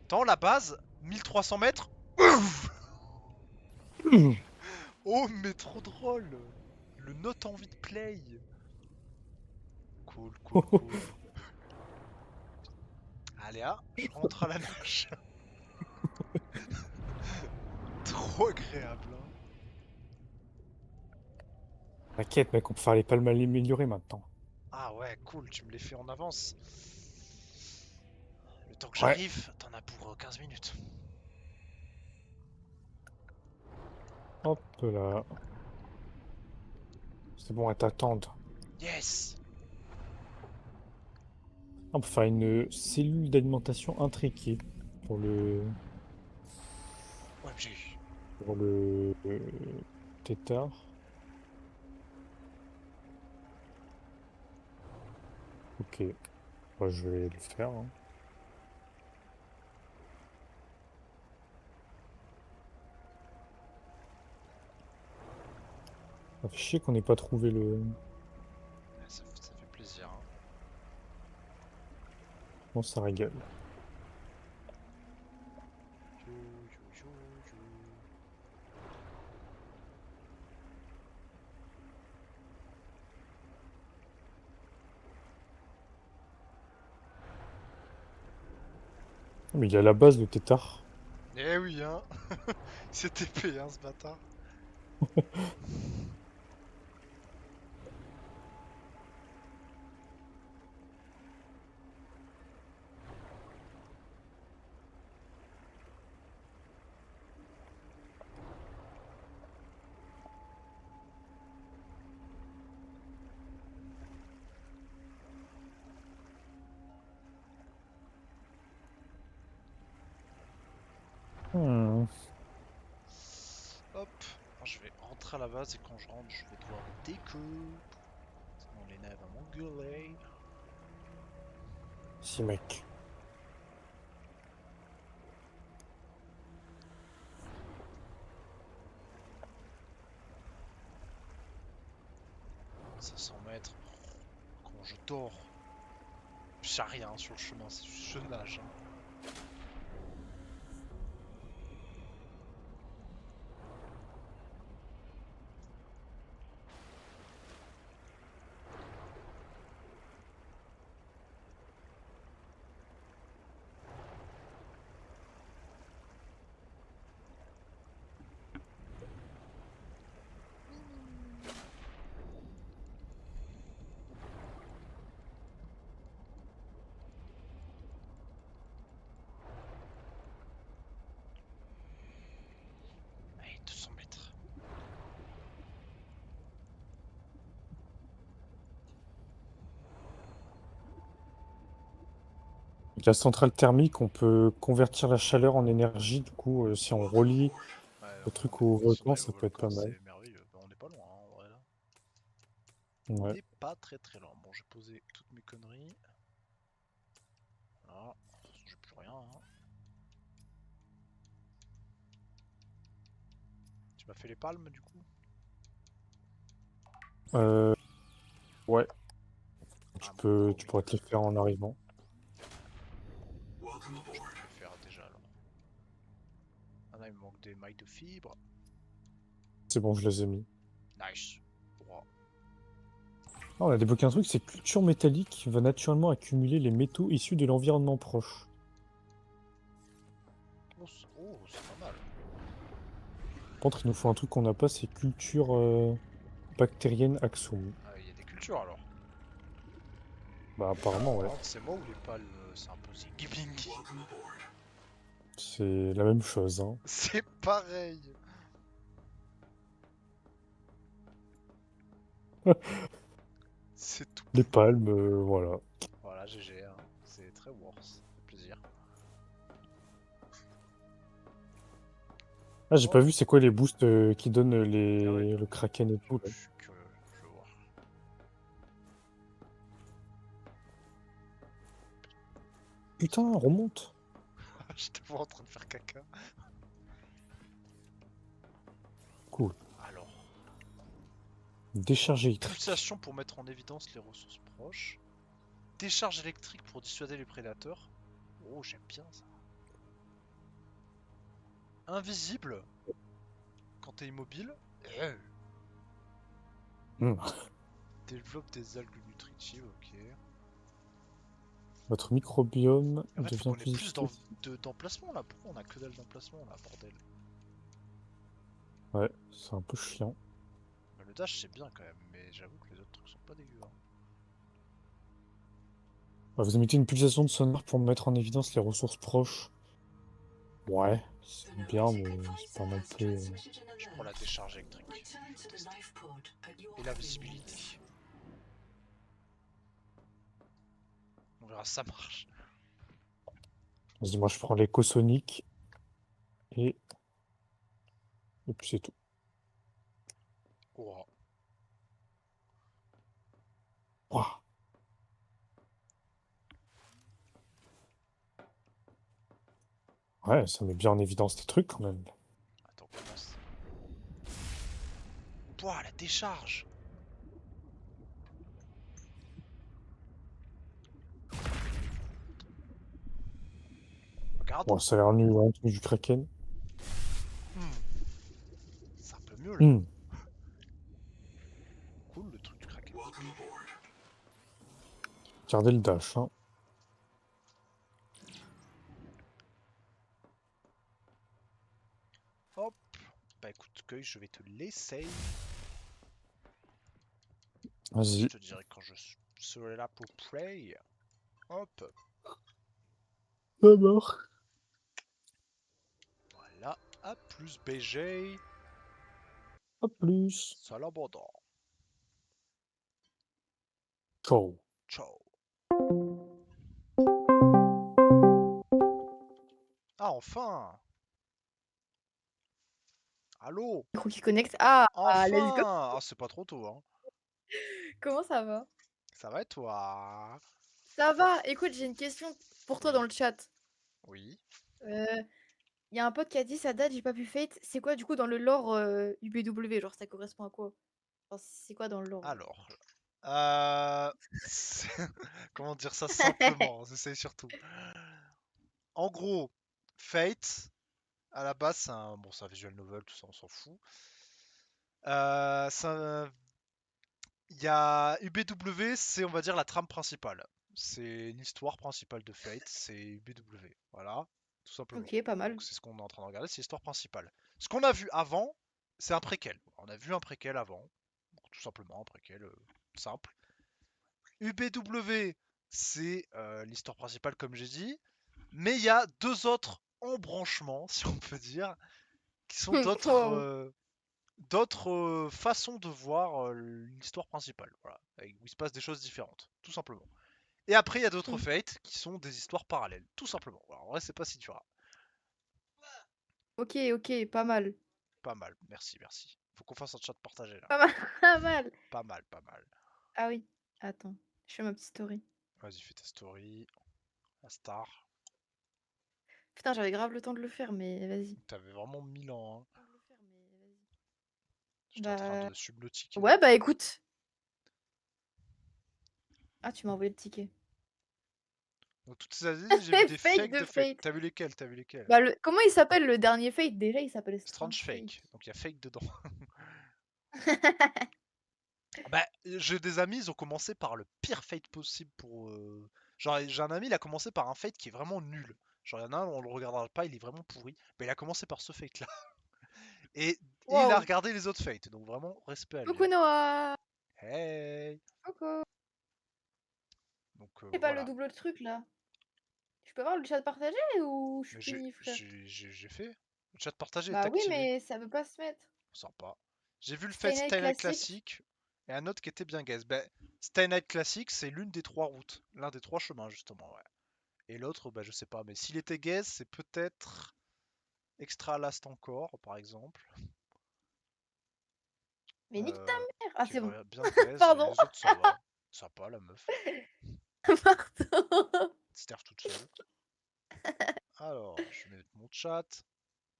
Attends, la base, 1300 mètres. Oh, mais trop drôle. Le note envie de play. Cool. Allez, je rentre à la nage. Trop agréable, hein.
T'inquiète, mec, on peut faire les palmes améliorées maintenant.
Ah ouais, cool, tu me les fais en avance. Le temps que
Ouais.
j'arrive, t'en as pour 15 minutes.
Hop là. C'est bon, elles t'attendent.
Yes.
On peut faire une cellule d'alimentation intriquée pour le
OMG.
pour le tétard. Ok, bah, je vais le faire, hein. Ça fait chier qu'on n'ait pas trouvé le.
Ouais, ça fait plaisir, hein.
Bon, ça régale.
Yo.
Mais il est à la base le tétard.
Eh oui, hein. C'est épais, hein, ce bâtard.
Hmm.
Hop. Alors, je vais rentrer à la base et quand je rentre, je vais devoir découper. Sinon, les nains vont m'engueuler.
Si, mec.
« 500 mètres. Comment je dors. J'ai rien sur le chemin, c'est juste je nage, hein. Allez, 200 mètres.
Avec la centrale thermique, on peut convertir la chaleur en énergie. Du coup, si on relie
Ouais,
le
on
truc au volcan,
relie
ça
au
peut être pas
volcan,
mal.
c'est merveilleux. Bah, on n'est pas loin, hein, en vrai, là. On
Ouais.
n'est pas très loin. Bon, j'ai posé toutes mes conneries. Voilà. De toute façon, j'ai plus rien, hein. Tu m'as fait les palmes, du coup?
Euh, ouais.
Ah bon, bah
Tu
oui.
pourrais te les faire en arrivant.
Je peux le faire déjà, alors. Ah là, il me manque des mailles de fibres.
C'est bon, je les ai mis.
Nice. Droit.
Ah, on a débloqué un truc, c'est culture métallique va naturellement accumuler les métaux issus de l'environnement proche.
Oh, c'est pas mal.
Par contre, il nous faut un truc qu'on n'a pas, c'est culture bactérienne Axum.
Ah, il y a des cultures, alors.
Bah apparemment, ouais.
Par contre, c'est moi ou les palmes, c'est un peu gaming.
C'est la même chose, hein.
C'est pareil. C'est tout.
Les palmes, voilà.
Voilà, GG, hein. C'est très worse. Ça fait plaisir.
Ah, j'ai
Oh.
pas vu c'est quoi les boosts qui donnent
Ah ouais,
le Kraken et tout,
je
là.
suis curieux. Je veux voir.
Putain, remonte!
Je te vois en train de faire caca.
Cool.
Alors,
Décharge électrique.
pulsation pour mettre en évidence les ressources proches. Décharge électrique pour dissuader les prédateurs. Oh, j'aime bien ça. Invisible quand t'es immobile. Eh.
Hmm.
Développe des algues nutritives, ok.
Votre microbiome
En fait, faut
devient
qu'on ait
plus
plus
efficace.
d'emplacements là. Pourquoi on a que dalle d'emplacements là, bordel?
Ouais, c'est un peu chiant.
Bah, le dash c'est bien quand même, mais j'avoue que les autres trucs sont pas dégueux. Hein.
Bah, vous émettez une pulsation de sonar pour mettre en évidence les ressources proches. Ouais, c'est
The
bien,
Noetic
mais c'est pas
advisor
non
has
plus.
transmitted an
Je prends la
alert.
décharge électrique.
Return to the life pod at your
Et la
convenience.
visibilité. On verra si ça marche.
Vas-y, moi je prends l'éco-sonique et... et puis c'est tout.
Oh.
Ouah. Ouais, ça met bien en évidence tes trucs quand même.
Attends, on commence. Pouah, la décharge! Regarde.
Bon, ça a l'air nul, hein, du Kraken.
Hmm. C'est un peu mieux là.
Hmm.
Cool le truc du Kraken.
Gardez le dash, hein.
Hop. Bah écoute, Cueil, je vais te laisser. Je
Vas-y.
te dirai quand je serai là pour play. Hop.
D'abord.
Voilà. A plus BG.
À plus.
Salabanda.
Ciao.
Ciao. Ah, enfin! Allô?
Micro qui connecte. Ah, let's go.
Enfin! Ah, c'est pas trop tôt, hein.
Comment ça va?
Ça va et toi?
Ça va. Écoute, j'ai une question pour toi dans
Oui.
le chat.
Oui.
Il y a un pote qui a dit ça date, j'ai pas pu fate. C'est quoi du coup dans le lore UBW? Genre ça correspond à quoi? Enfin, c'est quoi dans le lore?
Alors. C'est- Comment dire ça simplement? C'est surtout. En gros, Fate, à la base, bon, c'est un visual novel, tout ça, on s'en fout. Il y a UBW, c'est on va dire la trame principale. C'est l'histoire principale de Fate, c'est UBW. Voilà, tout simplement.
Ok, pas mal.
Donc c'est ce qu'on est en train de regarder, c'est l'histoire principale. Ce qu'on a vu avant, c'est un préquel. On a vu un préquel avant, tout simplement un préquel simple. UBW, c'est l'histoire principale comme j'ai dit, mais il y a deux autres embranchements, si on peut dire, qui sont
Wow.
d'autres façons de voir l'histoire principale, voilà, où il se passe des choses différentes, tout simplement. Et après, il y a d'autres
Hmm.
fates qui sont des histoires parallèles, tout simplement. Alors, en vrai, c'est pas si dur.
Ok, ok, pas mal.
Pas mal, merci, merci. Faut qu'on fasse un chat partagé là.
Pas mal, pas mal.
Pas mal, pas mal.
Ah oui, attends, je fais ma petite story.
Vas-y, fais ta story. La star.
Putain, j'avais grave le temps de le faire, mais vas-y.
T'avais vraiment 1000 ans, hein. J'étais en train
Bah,
de subnautiquer.
ouais, bah écoute. Ah, tu m'as envoyé le ticket.
Donc, toutes ces années, j'ai vu des
Fake
fakes
de
de fake.
Fate.
T'as vu lesquels? T'as vu lesquels?
Bah, comment il s'appelle le dernier Fate? Déjà, il s'appelle
Strange
Strange Fate.
fake. Donc, il y a fake dedans. Bah, j'ai des amis, ils ont commencé par le pire fate possible pour. Genre, j'ai un ami, il a commencé par un fate qui est vraiment nul. Genre, il y en a un, on le regardera pas, il est vraiment pourri. Mais il a commencé par ce fate là. Et il a
Wow.
regardé les autres fates. Donc, vraiment, respect à lui.
Coucou
Hein.
Noah.
Hey!
Coucou.
Donc,
C'est pas le
voilà.
double truc là. Je peux voir le chat partagé ou je suis
Mais
puni, frère?
j'ai fait. Le chat partagé est
Bah oui,
activé.
mais ça veut pas se mettre.
Sympa. J'ai vu le fate
Stay Night
Stay Night
classique.
classique et un autre qui était bien gaze. Ben, Stay Night classique, c'est l'une des trois routes. L'un des trois chemins, justement, ouais. Et l'autre, bah, je sais pas. Mais s'il était gaze, c'est peut-être Extra Last encore, par exemple.
Mais nique ta mère. Ah,
Qui
c'est bon.
va bien gaze. Et
Pardon.
les autres, ça va. Sympa, la meuf.
Pardon.
Petite air toute seule. Alors, je vais mettre mon chat.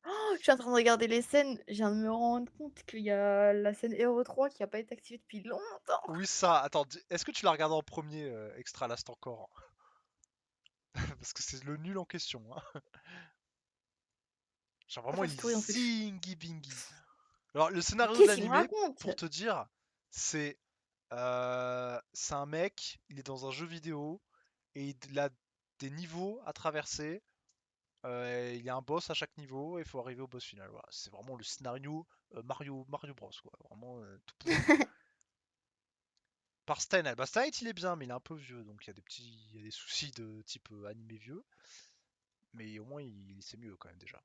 Oh, je suis en train de regarder les scènes, je viens de me rendre compte qu'il y a la scène Hero 3 qui a pas été activée depuis longtemps.
Oui, ça, attends, est-ce que tu l'as regardé en premier, Extra Last encore? Parce que c'est le nul en question, hein. Genre vraiment,
Enfin,
il est
story en plus.
zingy bingy. Alors, le
Mais
scénario de
qu'est-ce qu'il me
l'animé,
raconte?
pour te dire, c'est c'est un mec, il est dans un jeu vidéo et il a des niveaux à traverser. Il y a un boss à chaque niveau et il faut arriver au boss final. Voilà, c'est vraiment le scénario Mario Bros, quoi. Vraiment tout pourri. Par Stein. Bah, Stein, il est bien, mais il est un peu vieux, donc il y a des soucis de type animé vieux. Mais au moins, c'est mieux quand même déjà.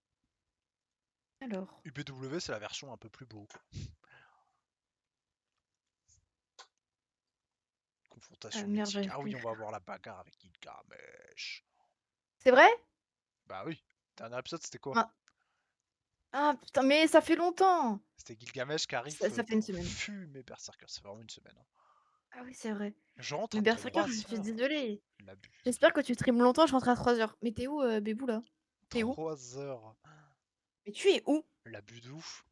Alors,
UBW, c'est la version un peu plus beau, quoi. Confrontation
merde,
mythique.
j'arrive
Ah oui,
plus.
on va avoir la bagarre avec Gilgamesh.
C'est vrai?
Bah oui. Dernier épisode, c'était quoi?
Ah, ah, putain, mais ça fait longtemps!
C'était Gilgamesh qui arrive
Ça fait une
pour
semaine.
fumer Berserker. C'est vraiment une semaine, hein.
Ah oui, c'est vrai.
Je rentre
Mais
à
Berserker,
3
je suis
heures.
désolée.
L'abus.
J'espère que tu streams longtemps, je rentre à 3h. Mais t'es où, Bébou, là? T'es où?
3 heures.
Mais tu es où?
L'abus de ouf.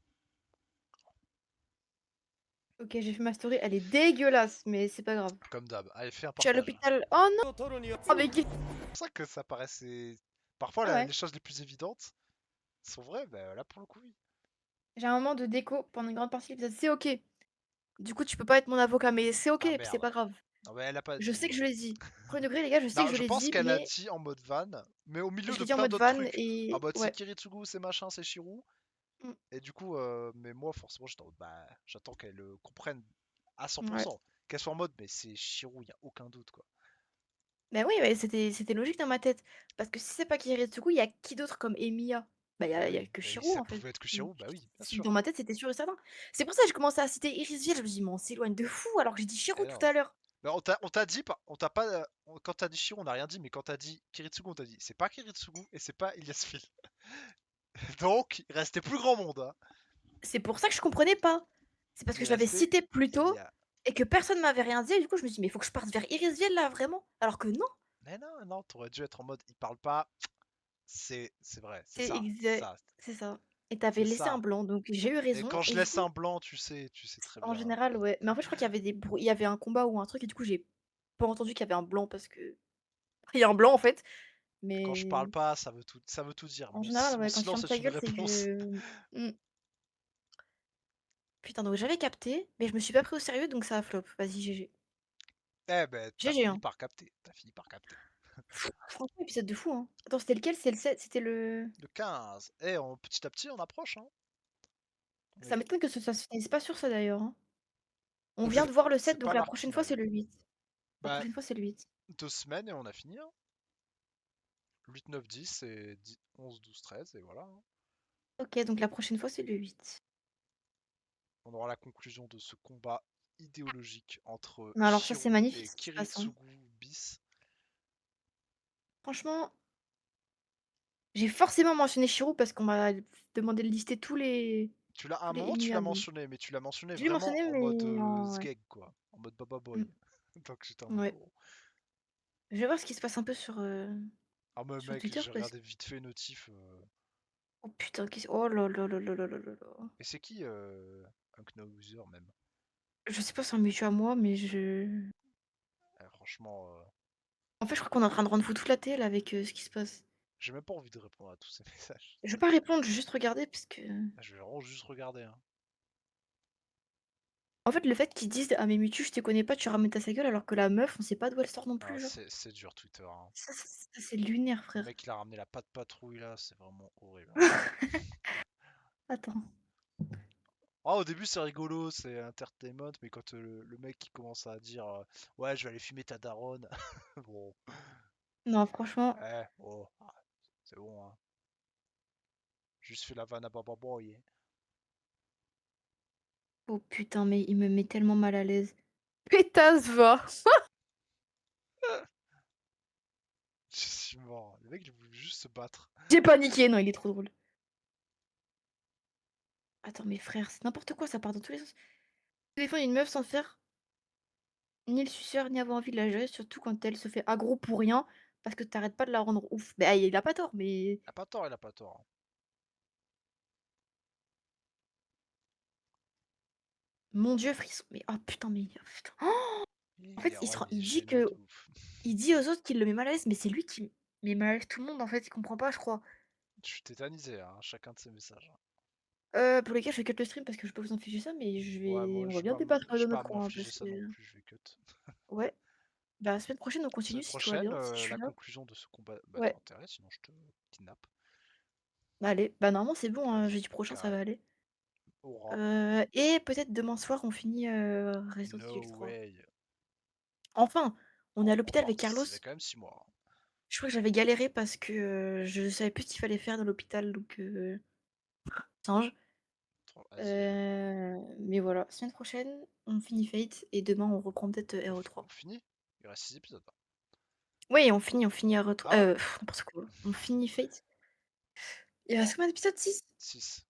Ok, j'ai fait ma story, elle est dégueulasse, mais c'est pas grave.
Comme d'hab. Allez, fais un
Je suis à
partage.
l'hôpital. Oh non! Avec qui?
C'est pour ça que ça paraissait. Parfois,
Ah ouais.
les choses les plus évidentes sont vraies. Bah là, pour le coup, oui.
J'ai un moment de déco pendant une grande partie de l'épisode. C'est ok. Du coup, tu peux pas être mon avocat, mais c'est ok,
Ah
c'est
merde.
pas grave.
Non, mais elle a pas
Je sais
dit.
que je l'ai dit. Premier degré, les gars, je sais que
Non,
je
je
l'ai
pense
dit,
qu'elle a
mais
dit en mode van, mais au milieu
je
de
l'ai dit en
plein
mode
d'autres
van
trucs. En
et
mode c'est
ouais.
Kiritsugu, c'est machin, c'est Shirou.
Mm,
Et du coup, mais moi, forcément, j'étais en mode, bah, j'attends qu'elle comprenne à
ouais.
100%. Qu'elle soit en mode, mais c'est Shirou, y a aucun doute, quoi.
Bah oui, ouais, c'était logique dans ma tête. Parce que si c'est pas Kiritsugu, il y a qui d'autre comme Emiya? Bah
Bah
y a
oui,
que
et
Shiro
ça
en fait.
pouvait être que
Donc,
Shirou, bah oui, bien
dans
sûr.
ma tête, c'était sûr et certain. C'est pour ça que j'ai commencé à citer Iris Vierge. Je me suis dit, mais on s'éloigne de fou alors que j'ai dit Shiro
Et
tout
non.
à l'heure.
Bah, on t'a dit, on t'a pas, quand t'as dit Shirou, on n'a rien dit, mais quand t'as dit Kiritsugu, on t'a dit, c'est pas Kiritsugu et c'est pas Ilias Phil. Donc, il restait plus grand monde, hein.
C'est pour ça que je comprenais pas. C'est parce que
Il
je l'avais
restait
cité plus tôt
Ilia.
et que personne m'avait rien dit. Et du coup, je me suis dit, mais il faut que je parte vers Irisviel là, vraiment. Alors que non,
Mais non, non, t'aurais dû être en mode, il parle pas. C'est vrai, c'est
c'est
ça, c'est
exact.
ça,
C'est ça. Et t'avais
c'est
laissé un
ça.
blanc, donc j'ai eu
Et
raison.
quand je
Et du
laisse
coup,
un blanc, tu sais très
en
bien.
général, ouais. Mais en fait, je crois qu'il y avait il y avait un combat ou un truc, et du coup, j'ai pas entendu qu'il y avait un blanc parce que il y a un blanc en fait.
Quand je parle
Mais
pas, ça veut tout dire.
en général,
Mon
ouais, quand tu
silence
fermes
est
ta
une
gueule, c'est
réponse.
que. Hmm. Putain, donc j'avais capté, mais je me suis pas pris au sérieux, donc ça a flop. Vas-y, GG.
Eh ben, t'as
GG,
fini
hein.
par capter. T'as fini par capter.
Franchement, épisode de fou, hein. Attends, c'était lequel? C'est le 7? C'était le.
Le 15. Petit à petit, on approche, hein. On
Ça
est-
m'étonne que ça se finisse pas sur ça d'ailleurs, hein. On vient de voir le 7,
C'est
donc
pas
la
l'arc
prochaine fois,
final.
c'est le 8. La
Bah,
prochaine fois, c'est le 8.
2 semaines et on a fini, hein. 8, 9, 10 et 10, 11, 12, 13 et voilà, hein.
Ok, donc la prochaine fois, c'est le 8.
On aura la conclusion de ce combat idéologique entre
Mais alors, ça, c'est
Shirou
magnifique
et
ce qui se passe, hein.
Kiritsugu bis.
Franchement, j'ai forcément mentionné Shiro parce qu'on m'a demandé de lister
À
tous
un
les
moment, tu l'as
Emiya, mais
mentionné, mais tu l'as mentionné
je l'ai
vraiment
mentionné,
en mode
mais ouais.
Zgeg, quoi. En mode Baba
Mm,
Boy. Donc j'étais en mode
ouais.
bon.
Je vais voir ce qui se passe un peu
Ah, mais
sur
mec,
Twitter
j'ai
parce
regardé vite fait notif.
Oh putain, oh là là là là là là là là.
Et c'est qui Unknowser même?
Je sais pas si c'est un mutuel à moi, mais je.
Franchement,
En fait, je crois qu'on est en train de rendre fou toute la télé là, avec ce qui se passe.
j'ai même pas envie de répondre à tous ces messages.
Je vais pas répondre, je vais juste regarder parce que.
Je vais vraiment juste regarder, hein.
En fait, le fait qu'ils disent «Ah mais Mutu, je te connais pas, tu ramènes ta sa gueule», alors que la meuf, on sait pas d'où elle sort non
Ah,
plus, genre.
c'est dur Twitter, hein.
Ça, c'est lunaire,
Le
frère.
mec il a ramené la patte patrouille là, c'est vraiment horrible, hein.
Attends.
Ah, au début c'est rigolo, c'est entertainment, mais quand le mec qui commence à dire ouais, je vais aller fumer ta daronne. Bon,
Non, franchement.
oh, c'est bon, hein. Juste fait la vanne à Baba Boy, hein.
Oh putain, mais il me met tellement mal à l'aise. Pétasse, va!
Je suis mort. Le mec il voulait juste se battre.
J'ai paniqué, non, il est trop drôle. Attends, mais frère, c'est n'importe quoi, ça part dans tous les sens. Défendre une meuf sans faire ni le suceur, ni avoir envie de la gérer, surtout quand elle se fait aggro pour rien, parce que t'arrêtes pas de la rendre ouf. Bah, il a pas tort, mais
Il a pas tort, il a pas tort, hein.
Mon Dieu, frisson. Mais oh putain, mais. Oh, putain. Oh en fait,
Ouais, il est
il dit
gênant de
que.
ouf.
Il dit aux autres qu'il le met mal à l'aise, mais c'est lui qui met mal à l'aise tout le monde en fait. Il comprend pas, je crois.
Je suis tétanisé, hein, chacun de ces messages.
Pour lesquels je vais cut le stream parce que je peux vous infliger ça, mais
Ouais, moi,
on
je
va
vais
bien
pas,
débattre
je
de
vais pas
notre
à
coin, hein,
m'infliger
parce
ça non
que.
plus, je vais cut.
Ouais. Bah, la semaine prochaine, on continue
Semaine
si tout va
prochaine,
bien, si je suis
la
là.
conclusion de ce combat. Bah, t'as
Ouais.
intérêt, sinon je te kidnappe.
Bah, allez. Bah, normalement, c'est bon, hein,
Vas-y,
jeudi prochain, ça va
carré.
aller.
Aura.
Et peut-être demain soir, on finit Resident
No
Evil 3.
way.
Enfin, on est à l'hôpital
Enfin,
avec Carlos.
ça fait quand même 6 mois.
Je crois que j'avais galéré parce que je savais plus ce qu'il fallait faire dans l'hôpital, donc singe.
Vas-y.
Mais voilà, semaine prochaine, on finit Fate et demain on reprend peut-être
On
RE3.
finit? Il reste 6 épisodes.
Oui, on finit RE3.
Ah ouais.
N'importe quoi. On finit Fate. Il reste combien d'épisodes? 6?
6.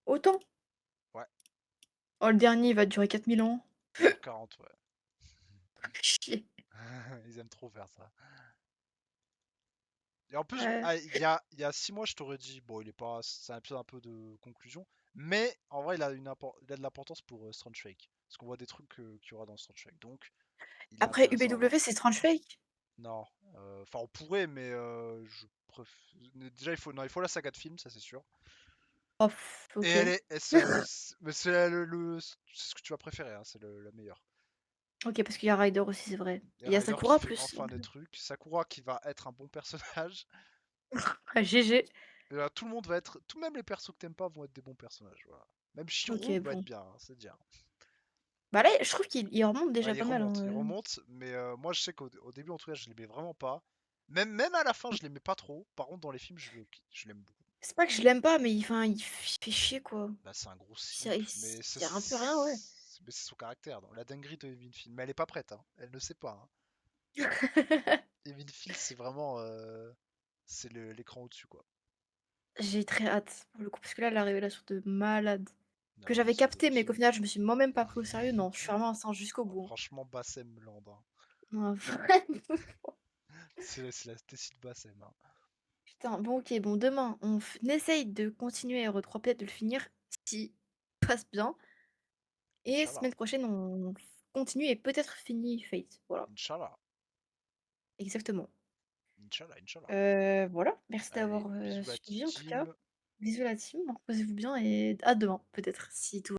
Autant?
Ouais.
Oh, le dernier il va durer 4000 ans.
1h40, ouais.
Chier.
Ils aiment trop faire ça. Et en plus,
Ouais.
il y a 6 mois, je t'aurais dit, bon, il est pas. C'est un épisode un peu de conclusion. Mais en vrai, il a de l'importance pour Strange Fake. Parce qu'on voit des trucs qu'il y aura dans Strange Fake. Donc, il est
Après
intéressant à voir.
UBW, c'est Strange Fake?
Non. Enfin, on pourrait, mais déjà, il faut la saga de film, ça c'est sûr.
Oh,
Et
ok.
elle est. Mais c'est c'est ce que tu vas préférer, hein, c'est la meilleure.
Ok, parce qu'il y a Ryder aussi, c'est vrai.
Et
Il y a
Ryder qui
Sakura
fait
plus.
enfin des trucs. Sakura qui va être un bon personnage.
Ah, GG.
Et là, tout le monde va être. Tout même les persos que t'aimes pas vont être des bons personnages. Voilà. Même
Ok,
Shiro va être
bon.
bien, hein, c'est dire.
Bah là, je trouve qu'il remonte déjà
Ouais,
pas mal.
il remonte, mais moi je sais qu'au début en tout cas je l'aimais vraiment pas. Même à la fin je l'aimais pas trop. Par contre dans les films je l'aime beaucoup.
C'est pas que je l'aime pas, mais enfin, il fait chier, quoi.
Bah c'est un gros simp,
Il
mais
sert un peu à rien, ouais.
c'est son caractère. Dans la dinguerie de Evin Phil. Mais elle est pas prête, hein. Elle ne sait pas. Hein. Evin Phil c'est vraiment c'est l'écran au-dessus quoi.
J'ai très hâte, pour le coup, parce que là, la révélation de malade. Que
Non mais
j'avais capté, mais qu'au
c'est
final, je me suis moi-même pas pris au sérieux. Non, je suis vraiment un singe jusqu'au bout.
franchement Bassem Land. Hein.
Hein.
C'est la Tessie de Bassem. Hein.
Putain, bon, ok, bon, demain, on essaye de continuer RE3, peut-être de le finir, si tout passe bien. Et
Inch'Allah.
semaine prochaine, on continue et peut-être finit Fate. Voilà,
Inch'Allah.
exactement.
Inch'Allah. Inch'Allah.
Voilà, merci
Allez,
d'avoir
bisous la
suivi en tout cas.
team.
Bisous la team, reposez-vous bien et à demain, peut-être, si tout